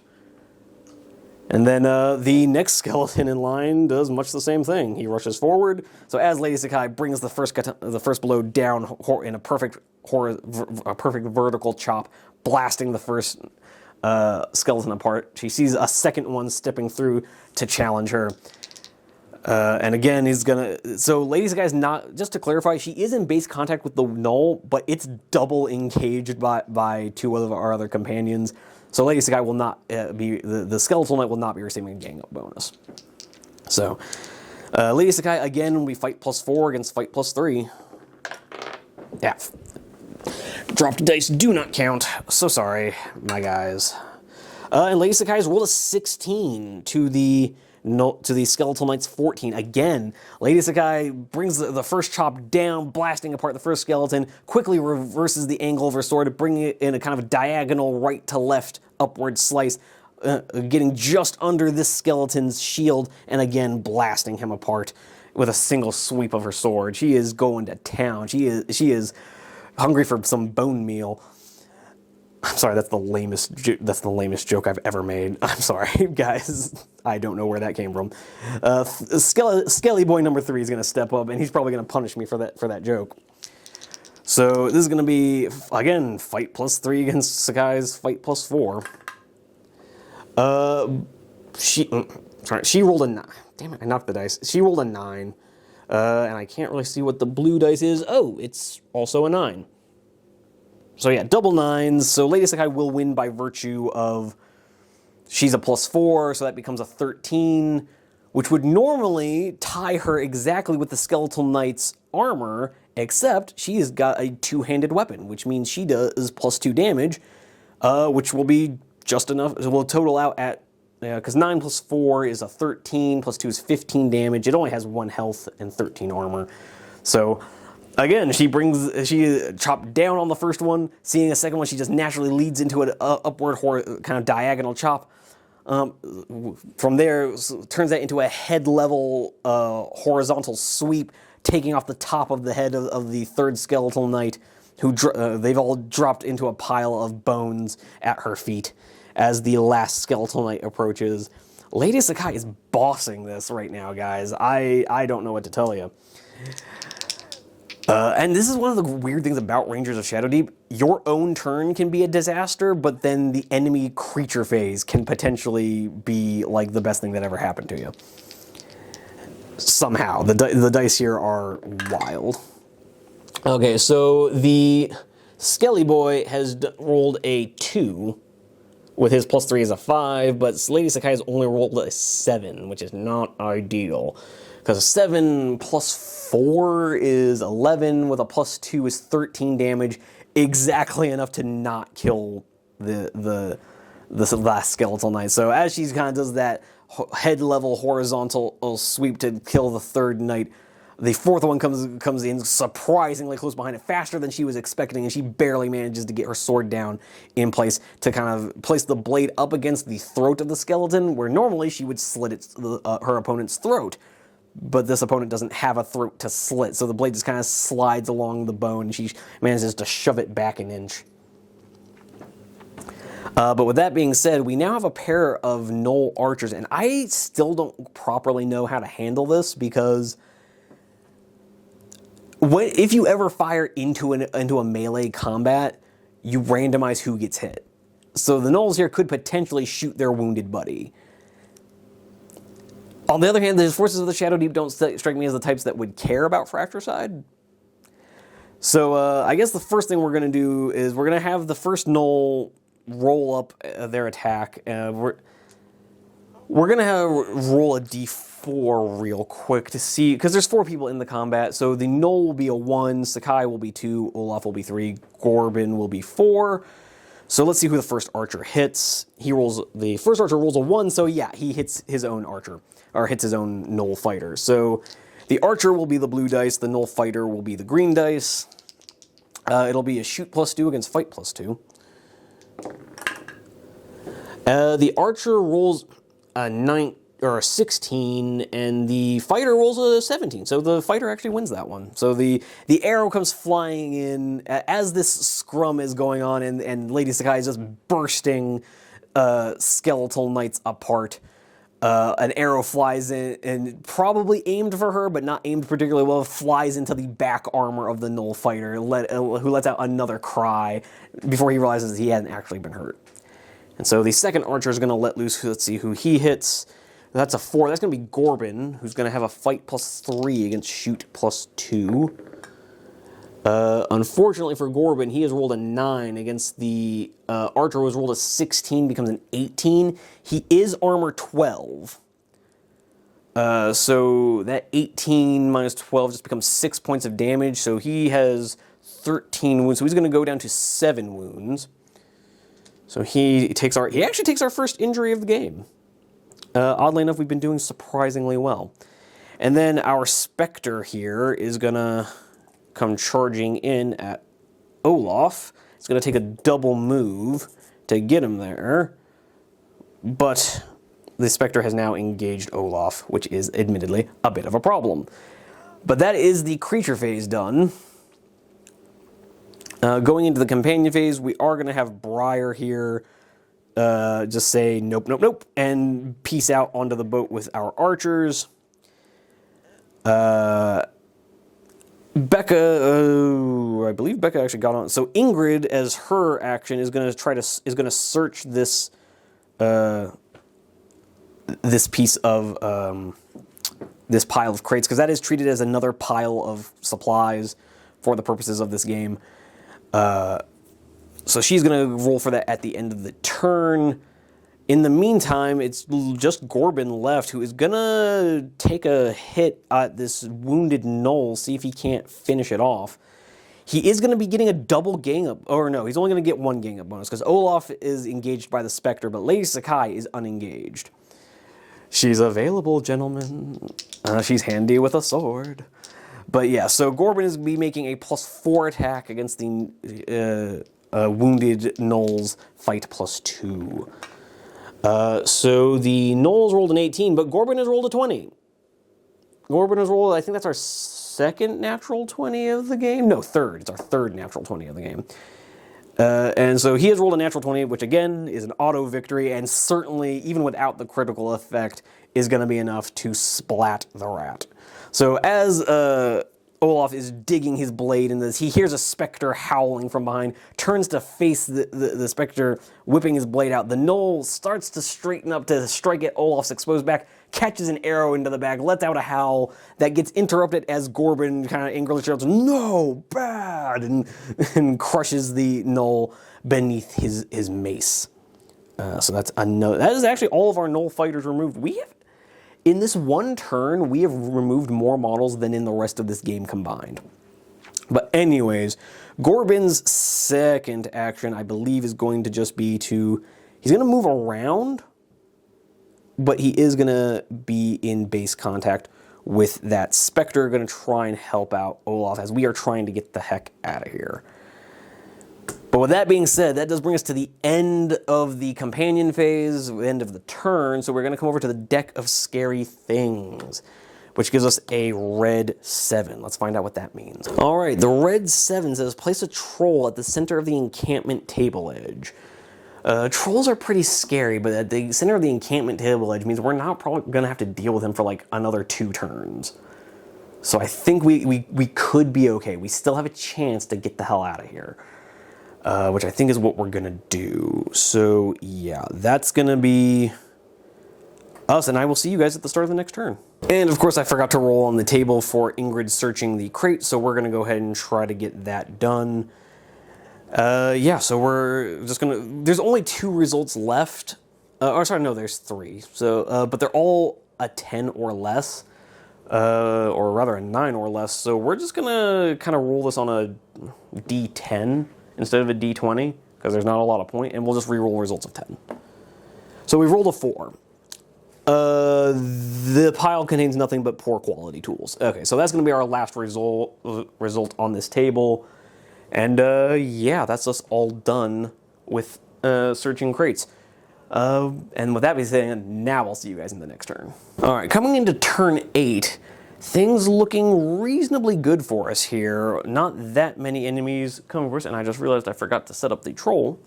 And then the next skeleton in line does much the same thing. He rushes forward. So as Lady Sakai brings the first blow down in a perfect vertical chop, blasting the first skeleton apart, she sees a second one stepping through to challenge her. And again, he's gonna... So Lady Sakai is not... Just to clarify, she is in base contact with the Gnoll, but it's double engaged by 2 of our other companions. So Lady Sakai will not be... The skeletal knight will not be receiving a gang up bonus. So, Lady Sakai, again, we fight +4 against fight +3. Yeah. Dropped dice do not count. So sorry, my guys. And Lady Sakai's rolled a 16 to the skeletal knight's 14. Again, Lady Sakai brings the first chop down, blasting apart the first skeleton, quickly reverses the angle of her sword to bring it in a kind of diagonal right to left upward slice, getting just under this skeleton's shield, and again blasting him apart with a single sweep of her sword. She is going to town. She is hungry for some bone meal. I'm sorry, that's the lamest joke I've ever made. I'm sorry, guys. I don't know where that came from. Skelly Boy number 3 is going to step up, and he's probably going to punish me for that joke. So this is going to be, again, fight +3 against Sakai's fight +4. She rolled a 9. Damn it, I knocked the dice. She rolled a 9, and I can't really see what the blue dice is. Oh, it's also a 9. So yeah, double 9s. So Lady Sakai will win by virtue of she's a +4, so that becomes a 13, which would normally tie her exactly with the skeletal knight's armor, except she has got a 2-handed weapon, which means she does +2 damage, which will be just enough. It will total out at, because 9 + 4 is a 13, +2 is 15 damage. It only has 1 health and 13 armor. So again, she chopped down on the first one. Seeing a second one, she just naturally leads into an upward kind of diagonal chop. From there, turns that into a head-level horizontal sweep, taking off the top of the head of the third skeletal knight, who they've all dropped into a pile of bones at her feet as the last skeletal knight approaches. Lady Sakai is bossing this right now, guys. I don't know what to tell you. And this is one of the weird things about Rangers of Shadowdeep. Your own turn can be a disaster, but then the enemy creature phase can potentially be like the best thing that ever happened to you. Somehow. The dice here are wild. Okay, so the Skelly Boy has rolled a 2, with his +3 is a 5, but Lady Sakai has only rolled a 7, which is not ideal. Because 7 + 4 is 11, with a +2 is 13 damage, exactly enough to not kill the last skeletal knight. So as she kind of does that head-level horizontal sweep to kill the third knight, the fourth one comes in surprisingly close behind it, faster than she was expecting, and she barely manages to get her sword down in place to kind of place the blade up against the throat of the skeleton, where normally she would slit her opponent's throat. But this opponent doesn't have a throat to slit, so the blade just kind of slides along the bone, and she manages to shove it back an inch. But with that being said, we now have a pair of Gnoll archers, and I still don't properly know how to handle this, because if you ever fire into a melee combat, you randomize who gets hit. So the Gnolls here could potentially shoot their wounded buddy. On the other hand, the forces of the Shadowdeep don't strike me as the types that would care about fratricide. So I guess the first thing we're going to do is we're going to have the first Gnoll roll up their attack. We're going to roll a d4 real quick to see, because there's 4 people in the combat. So the Knoll will be a 1, Sakai will be 2, Olaf will be 3, Gorbin will be 4. So let's see who the first archer hits. The first archer rolls a 1, so yeah, he hits his own archer, or hits his own Knoll fighter. So the archer will be the blue dice, the Knoll fighter will be the green dice. It'll be a shoot +2 against fight +2. The archer rolls a 9 or a 16, and the fighter rolls a 17. So the fighter actually wins that one. So the arrow comes flying in as this scrum is going on, and Lady Sakai is just bursting skeletal knights apart. An arrow flies in, and probably aimed for her, but not aimed particularly well, flies into the back armor of the Knoll fighter, who lets out another cry before he realizes he hadn't actually been hurt. And so the second archer is going to let loose, let's see who he hits. That's a 4. That's going to be Gorbin, who's going to have a fight +3 against shoot +2. Unfortunately for Gorbin, he has rolled a 9 against the archer who has rolled a 16, becomes an 18. He is armor 12. So that 18 minus 12 just becomes 6 points of damage. So he has 13 wounds. So he's going to go down to 7 wounds. So he actually takes our first injury of the game. Oddly enough, we've been doing surprisingly well. And then our Spectre here is going to come charging in at Olaf. It's going to take a double move to get him there. But the Spectre has now engaged Olaf, which is admittedly a bit of a problem. But that is the creature phase done. Going into the companion phase, we are going to have Briar here just say nope, nope, nope, and peace out onto the boat with our archers. Becca, I believe Becca actually got on. So Ingrid, as her action, is going to search this this piece of this pile of crates, because that is treated as another pile of supplies for the purposes of this game. So she's going to roll for that at the end of the turn. In the meantime, it's just Gorbin left, who is going to take a hit at this wounded Knoll, see if he can't finish it off. He is going to be getting a double gang up, or no, he's only going to get 1 gang up bonus, because Olaf is engaged by the Spectre, but Lady Sakai is unengaged. She's available, gentlemen. She's handy with a sword. But yeah, so Gorbin is going to be making a +4 attack against the wounded Knoll's fight +2. So the Knolls rolled an 18, but Gorbin has rolled a 20. Gorbin has rolled, I think that's our second natural 20 of the game. No, third. It's our third natural 20 of the game. And so he has rolled a natural 20, which again is an auto victory, and certainly, even without the critical effect, is going to be enough to splat the rat. So as Olaf is digging his blade in this, he hears a Spectre howling from behind, turns to face the Spectre, whipping his blade out. The Knoll starts to straighten up to strike at Olaf's exposed back, catches an arrow into the back, lets out a howl that gets interrupted as Gorbin kind of angrily shouts, "No, bad!" and crushes the Knoll beneath his mace. So that's another. That is actually all of our Knoll fighters removed. In this one turn, we have removed more models than in the rest of this game combined. But anyways, Gorbin's second action, I believe, is going to just be he's going to move around, but he is going to be in base contact with that Spectre, going to try and help out Olaf as we are trying to get the heck out of here. But with that being said, that does bring us to the end of the companion phase, end of the turn. So we're going to come over to the deck of scary things, which gives us a red 7. Let's find out what that means. All right, the red 7 says place a troll at the center of the encampment table edge. Trolls are pretty scary, but at the center of the encampment table edge means we're not probably going to have to deal with him for like another 2 turns. So I think we could be okay. We still have a chance to get the hell out of here. Which I think is what we're going to do. So, yeah, that's going to be us, and I will see you guys at the start of the next turn. And, of course, I forgot to roll on the table for Ingrid searching the crate, so we're going to go ahead and try to get that done. Yeah, so we're just going to... There's only 2 results left or sorry, no, there's 3. So, but they're all a 10 or less, or rather a 9 or less. So we're just gonna kind of roll this on a D10 instead of a D20 because there's not a lot of point, and we'll just re-roll results of 10. So we've rolled a 4. The pile contains nothing but poor quality tools. Okay, so that's going to be our last result on this table. And yeah, that's us all done with searching crates. And with that being said, now I'll see you guys in the next turn. All right, coming into turn 8, things looking reasonably good for us here. Not that many enemies coming for us, and I just realized I forgot to set up the troll,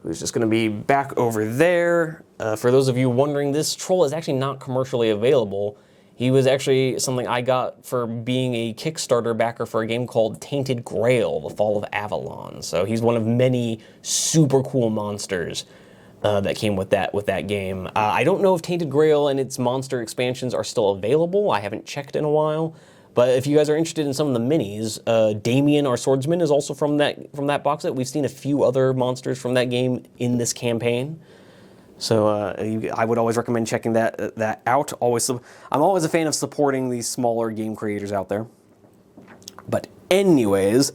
who's just going to be back over there. For those of you wondering, this troll is actually not commercially available. He was actually something I got for being a Kickstarter backer for a game called Tainted Grail, The Fall of Avalon. So he's one of many super cool monsters that came with that game. I don't know if Tainted Grail and its monster expansions are still available. I haven't checked in a while. But if you guys are interested in some of the minis, Damien, our swordsman, is also from that box set. We've seen a few other monsters from that game in this campaign. So I would always recommend checking that out. I'm always a fan of supporting these smaller game creators out there. But anyways,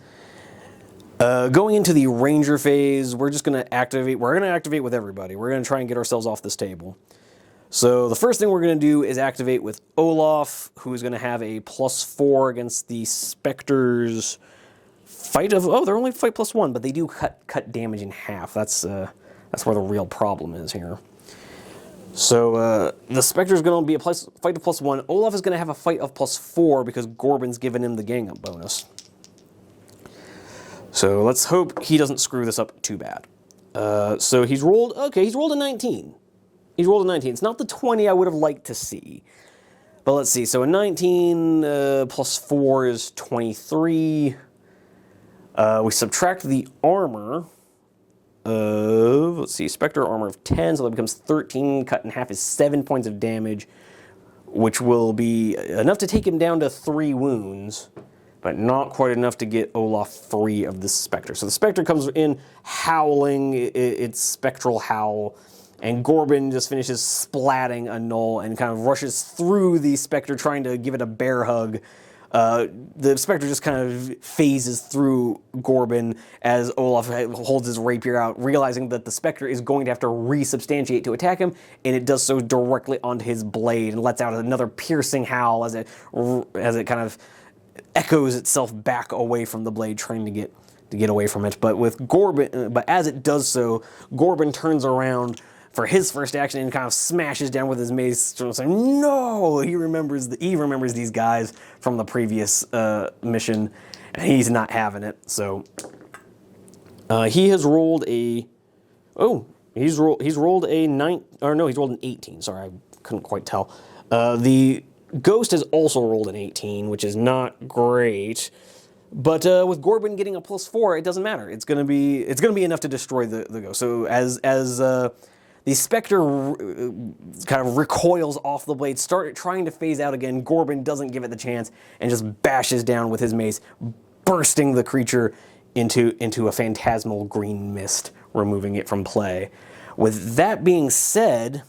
going into the Ranger phase, we're going to activate with everybody. We're going to try and get ourselves off this table. So the first thing we're going to do is activate with Olaf, who's going to have a +4 against the Spectre's fight of... Oh, they're only fight +1, but they do cut damage in half. That's where the real problem is here. So the Spectre's going to be a fight of +1. Olaf is going to have a fight of +4 because Gorbin's given him the gang-up bonus. So let's hope he doesn't screw this up too bad. So he's rolled a 19. He's rolled a 19. It's not the 20 I would have liked to see. But let's see. So a 19 +4 is 23. We subtract the armor of, let's see, Spectre armor of 10, so that becomes 13. Cut in half is 7 points of damage, which will be enough to take him down to 3 wounds, but not quite enough to get Olaf free of the Spectre. So the Spectre comes in howling its spectral howl, and Gorbin just finishes splatting a null and kind of rushes through the Spectre, trying to give it a bear hug. The Spectre just kind of phases through Gorbin as Olaf holds his rapier out, realizing that the Spectre is going to have to resubstantiate to attack him, and it does so directly onto his blade and lets out another piercing howl as it kind of echoes itself back away from the blade, trying to get away from it. But as it does so, Gorbin turns around for his first action and kind of smashes down with his mace, saying, "No!" He remembers these guys from the previous mission, and he's not having it. So he has rolled a he's rolled an 18. Sorry, I couldn't quite tell. The Ghost has also rolled an 18, which is not great. But with Gorbin getting a +4, it doesn't matter. It's gonna be enough to destroy the Ghost. So as the Spectre kind of recoils off the blade, trying to phase out again, Gorbin doesn't give it the chance and just bashes down with his mace, bursting the creature into a phantasmal green mist, removing it from play. With that being said,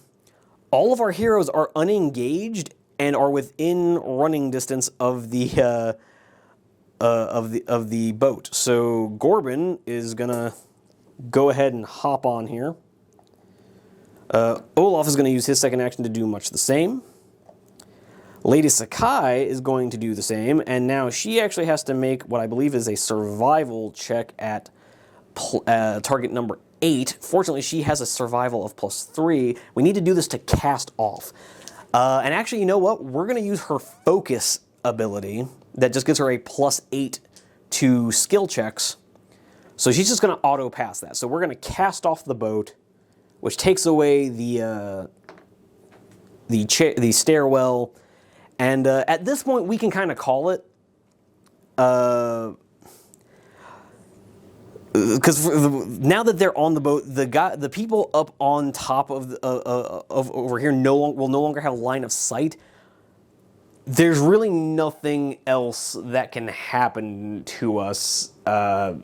all of our heroes are unengaged and are within running distance of the boat. So Gorbin is gonna go ahead and hop on here. Olaf is going to use his second action to do much the same. Lady Sakai is going to do the same, and now she actually has to make what I believe is a survival check at target number 8. Fortunately, she has a survival of +3. We need to do this to cast off. And actually, you know what? We're going to use her focus ability that just gives her a +8 to skill checks. So she's just going to auto pass that. So we're going to cast off the boat, which takes away the stairwell, and at this point we can kind of call it, because now that they're on the boat, the people up on top of over here will no longer have line of sight. there's really nothing else that can happen to us. I'm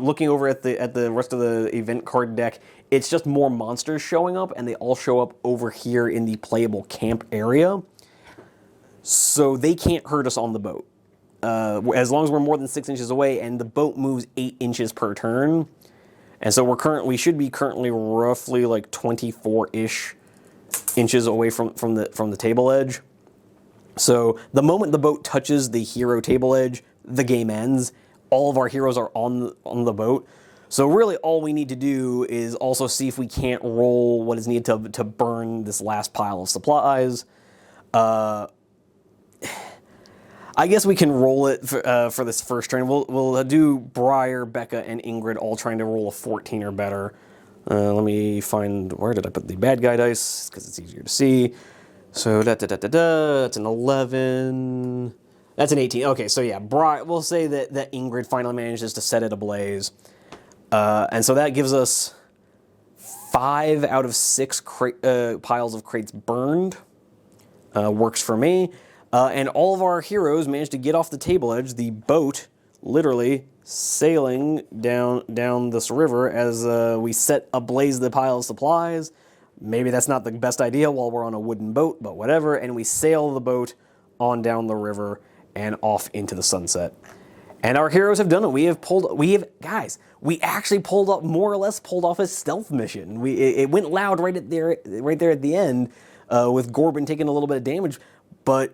looking over at the rest of the event card deck. It's just more monsters showing up, and they all show up over here in the playable camp area. So they can't hurt us on the boat. As long as we're more than 6 inches away, and the boat moves 8 inches per turn. And so we should be currently roughly like 24-ish inches away from the table edge. So the moment the boat touches the hero table edge, the game ends. All of our heroes are on the boat. So really all we need to do is also see if we can't roll what is needed to burn this last pile of supplies. I guess we can roll it for this first turn. We'll do Briar, Becca, and Ingrid all trying to roll a 14 or better. Let me find, where did I put the bad guy dice? Because it's easier to see. So that's an 11. That's an 18. Okay, so yeah, we'll say that Ingrid finally manages to set it ablaze. And so that gives us 5 out of 6 piles of crates burned. Works for me. And all of our heroes managed to get off the table edge, the boat literally sailing down this river as we set ablaze the pile of supplies. Maybe that's not the best idea while we're on a wooden boat, but whatever. And we sail the boat on down the river and off into the sunset. And our heroes have done it. We actually more or less pulled off a stealth mission. It went loud right there at the end, with Gorbin taking a little bit of damage, but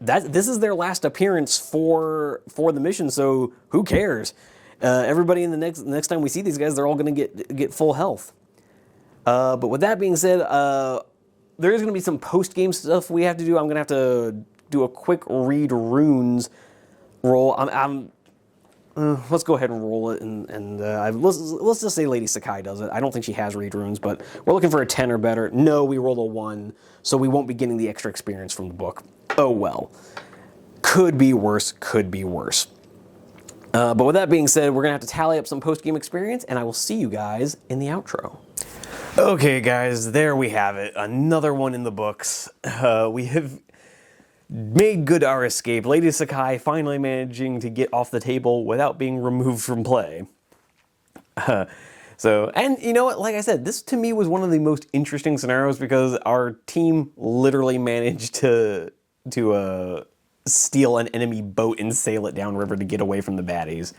this is their last appearance for the mission, so who cares? Everybody in the next time we see these guys, they're all going to get full health. But with that being said, there is going to be some post-game stuff we have to do. I'm going to have to do a quick read runes roll. Let's go ahead and roll it, and let's just say Lady Sakai does it. I don't think she has read runes, but we're looking for a 10 or better. No, we rolled a 1, so we won't be getting the extra experience from the book. Oh well. Could be worse, could be worse. But with that being said, we're going to have to tally up some post-game experience, and I will see you guys in the outro. Okay, guys, there we have it. Another one in the books. We have made good our escape. Lady Sakai finally managing to get off the table without being removed from play. And you know what? Like I said, this to me was one of the most interesting scenarios because our team literally managed to steal an enemy boat and sail it downriver to get away from the baddies.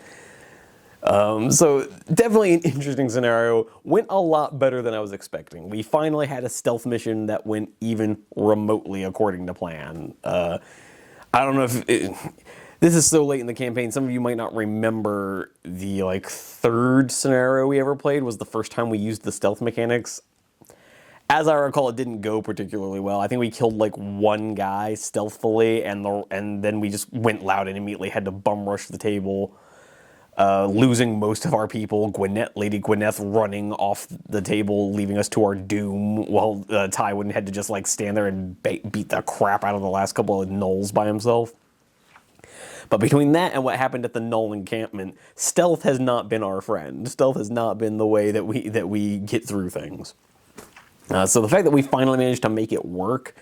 So definitely an interesting scenario. Went a lot better than I was expecting. We finally had a stealth mission that went even remotely according to plan. I don't know if this is so late in the campaign. Some of you might not remember the third scenario we ever played was the first time we used the stealth mechanics. As I recall, it didn't go particularly well. I think we killed one guy stealthily, and then we just went loud and immediately had to bum rush the table. Losing most of our people, Lady Gwyneth running off the table, leaving us to our doom, while Tywin had to just stand there and beat the crap out of the last couple of gnolls by himself. But between that and what happened at the Gnoll encampment, stealth has not been our friend. Stealth has not been the way that we get through things. So the fact that we finally managed to make it work,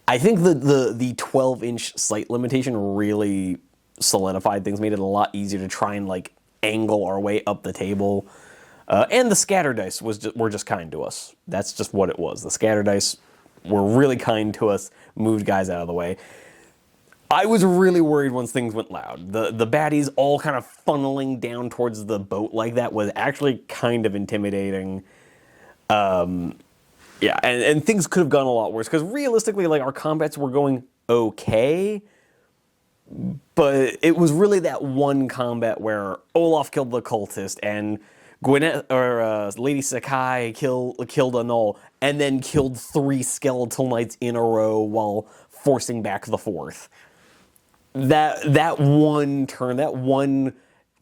I think the 12-inch sight limitation really solidified things, made it a lot easier to try and angle our way up the table. And the scatter dice were just kind to us. That's just what it was. The scatter dice were really kind to us, moved guys out of the way. I was really worried once things went loud. The baddies all kind of funneling down towards the boat like that was actually kind of intimidating. Yeah, and things could have gone a lot worse, because realistically, our combats were going okay, but it was really that one combat where Olaf killed the cultist, and Lady Sakai killed a gnoll, and then killed 3 skeletal knights in a row while forcing back the 4th. That one turn, that one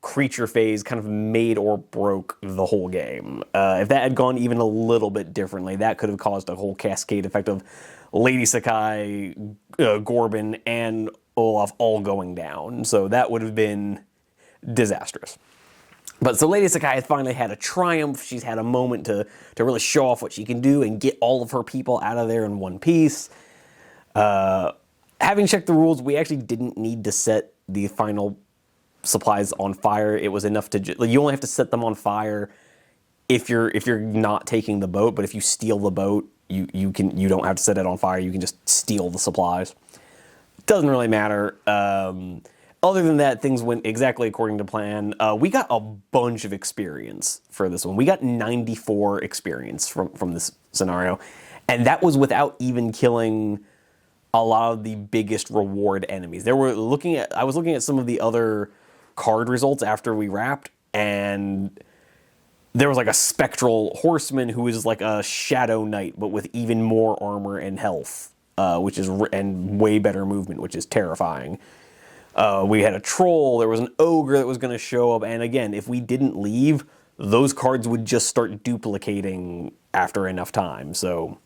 creature phase kind of made or broke the whole game. If that had gone even a little bit differently, that could have caused a whole cascade effect of Lady Sakai, Gorbin, and Olaf all going down. So that would have been disastrous. But so Lady Sakai has finally had a triumph. She's had a moment to really show off what she can do and get all of her people out of there in one piece. Having checked the rules, we actually didn't need to set the final supplies on fire. It was enough to you only have to set them on fire if you're not taking the boat. But if you steal the boat, you don't have to set it on fire. You can just steal the supplies. Doesn't really matter. Other than that, things went exactly according to plan. We got a bunch of experience for this one. We got 94 experience from this scenario, and that was without even killing a lot of the biggest reward enemies. I was looking at some of the other card results after we wrapped, and there was like a spectral horseman who is like a shadow knight, but with even more armor and health, and way better movement, which is terrifying. We had a troll. There was an ogre that was going to show up, and again, if we didn't leave, those cards would just start duplicating after enough time. So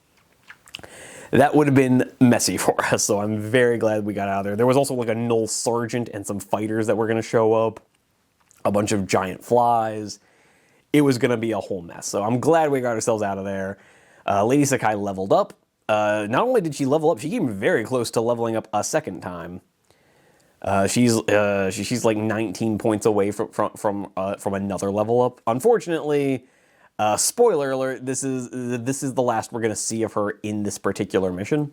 that would have been messy for us, so I'm very glad we got out of there. There was also like a null sergeant and some fighters that were going to show up, a bunch of giant flies. It was going to be a whole mess, so I'm glad we got ourselves out of there. Lady Sakai leveled up. Not only did she level up, she came very close to leveling up a second time. She's like 19 points away from another level up. Unfortunately, spoiler alert, this is the last we're going to see of her in this particular mission.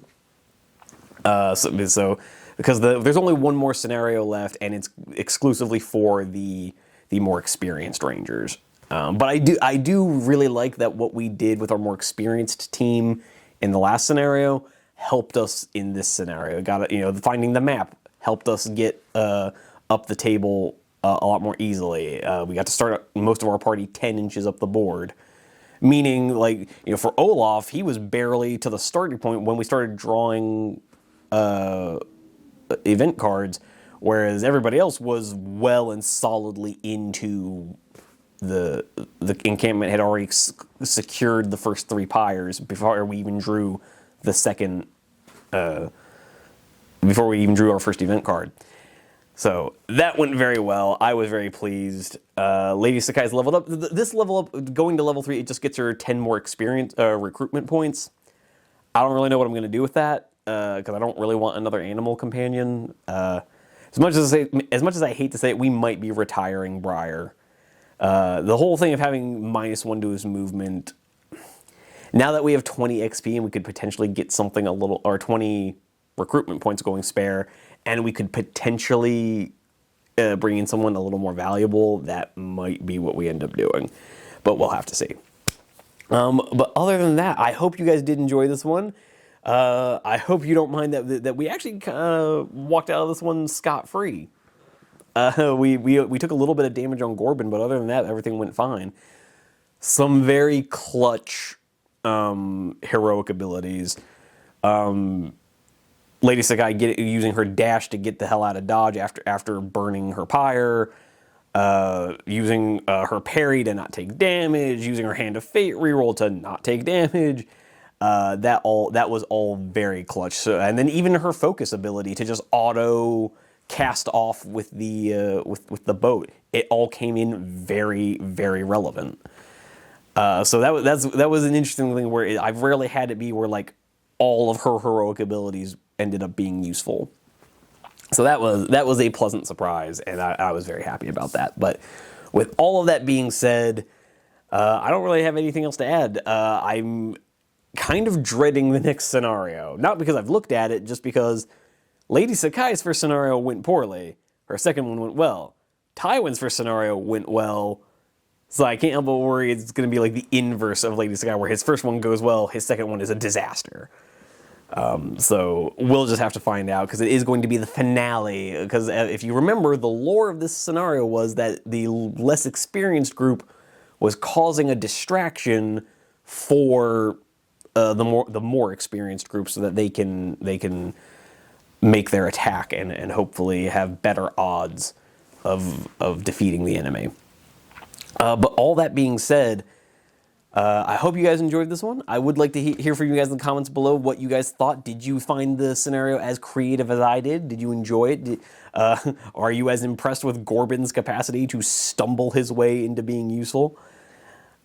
So because there's only one more scenario left, and it's exclusively for the more experienced rangers. But I do really like that what we did with our more experienced team in the last scenario helped us in this scenario. Finding the map helped us get up the table a lot more easily. We got to start most of our party 10 inches up the board. Meaning, for Olaf, he was barely to the starting point when we started drawing event cards, whereas everybody else was well and solidly into the encampment, had already secured the first 3 pyres before we even drew the second, before we even drew our first event card. So that went very well. I was very pleased. Lady Sakai's leveled up. This level up, going to level 3, it just gets her 10 more experience recruitment points. I don't really know what I'm going to do with that, because I don't really want another animal companion. As much as I hate to say it, we might be retiring Briar. The whole thing of having -1 to his movement, now that we have 20 XP and we could potentially get something or 20 recruitment points going spare, and we could potentially bring in someone a little more valuable, that might be what we end up doing. But we'll have to see. But other than that, I hope you guys did enjoy this one. I hope you don't mind that we actually kind of walked out of this one scot-free. We took a little bit of damage on Gorbin, but other than that, everything went fine. Some very clutch heroic abilities. Lady Sakai using her dash to get the hell out of dodge after burning her pyre, using her parry to not take damage, using her Hand of Fate reroll to not take damage. That was all very clutch. So, and then even her focus ability to just auto cast off with the boat, it all came in very, very relevant. So that was an interesting thing where I've rarely had it be where all of her heroic abilities ended up being useful. So that was a pleasant surprise, and I was very happy about that. But with all of that being said, I don't really have anything else to add. I'm kind of dreading the next scenario. Not because I've looked at it, just because Lady Sakai's first scenario went poorly. Her second one went well. Tywin's first scenario went well. So I can't help but worry it's going to be like the inverse of Lady Sakai, where his first one goes well, his second one is a disaster. So we'll just have to find out, because it is going to be the finale. Because if you remember, the lore of this scenario was that the less experienced group was causing a distraction for the more experienced group, so that they can make their attack and hopefully have better odds of defeating the enemy. But all that being said, I hope you guys enjoyed this one. I would like to hear from you guys in the comments below what you guys thought. Did you find the scenario as creative as I did? Did you enjoy it? Are you as impressed with Gorbin's capacity to stumble his way into being useful?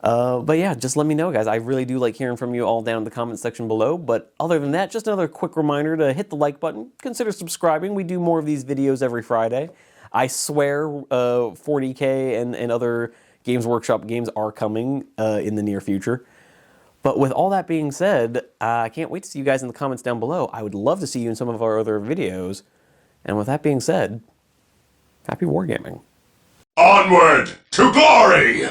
But yeah, just let me know, guys. I really do like hearing from you all down in the comment section below. But other than that, just another quick reminder to hit the like button. Consider subscribing. We do more of these videos every Friday. I swear 40K and other Games Workshop games are coming in the near future. But with all that being said, I can't wait to see you guys in the comments down below. I would love to see you in some of our other videos. And with that being said, happy wargaming. Onward to glory!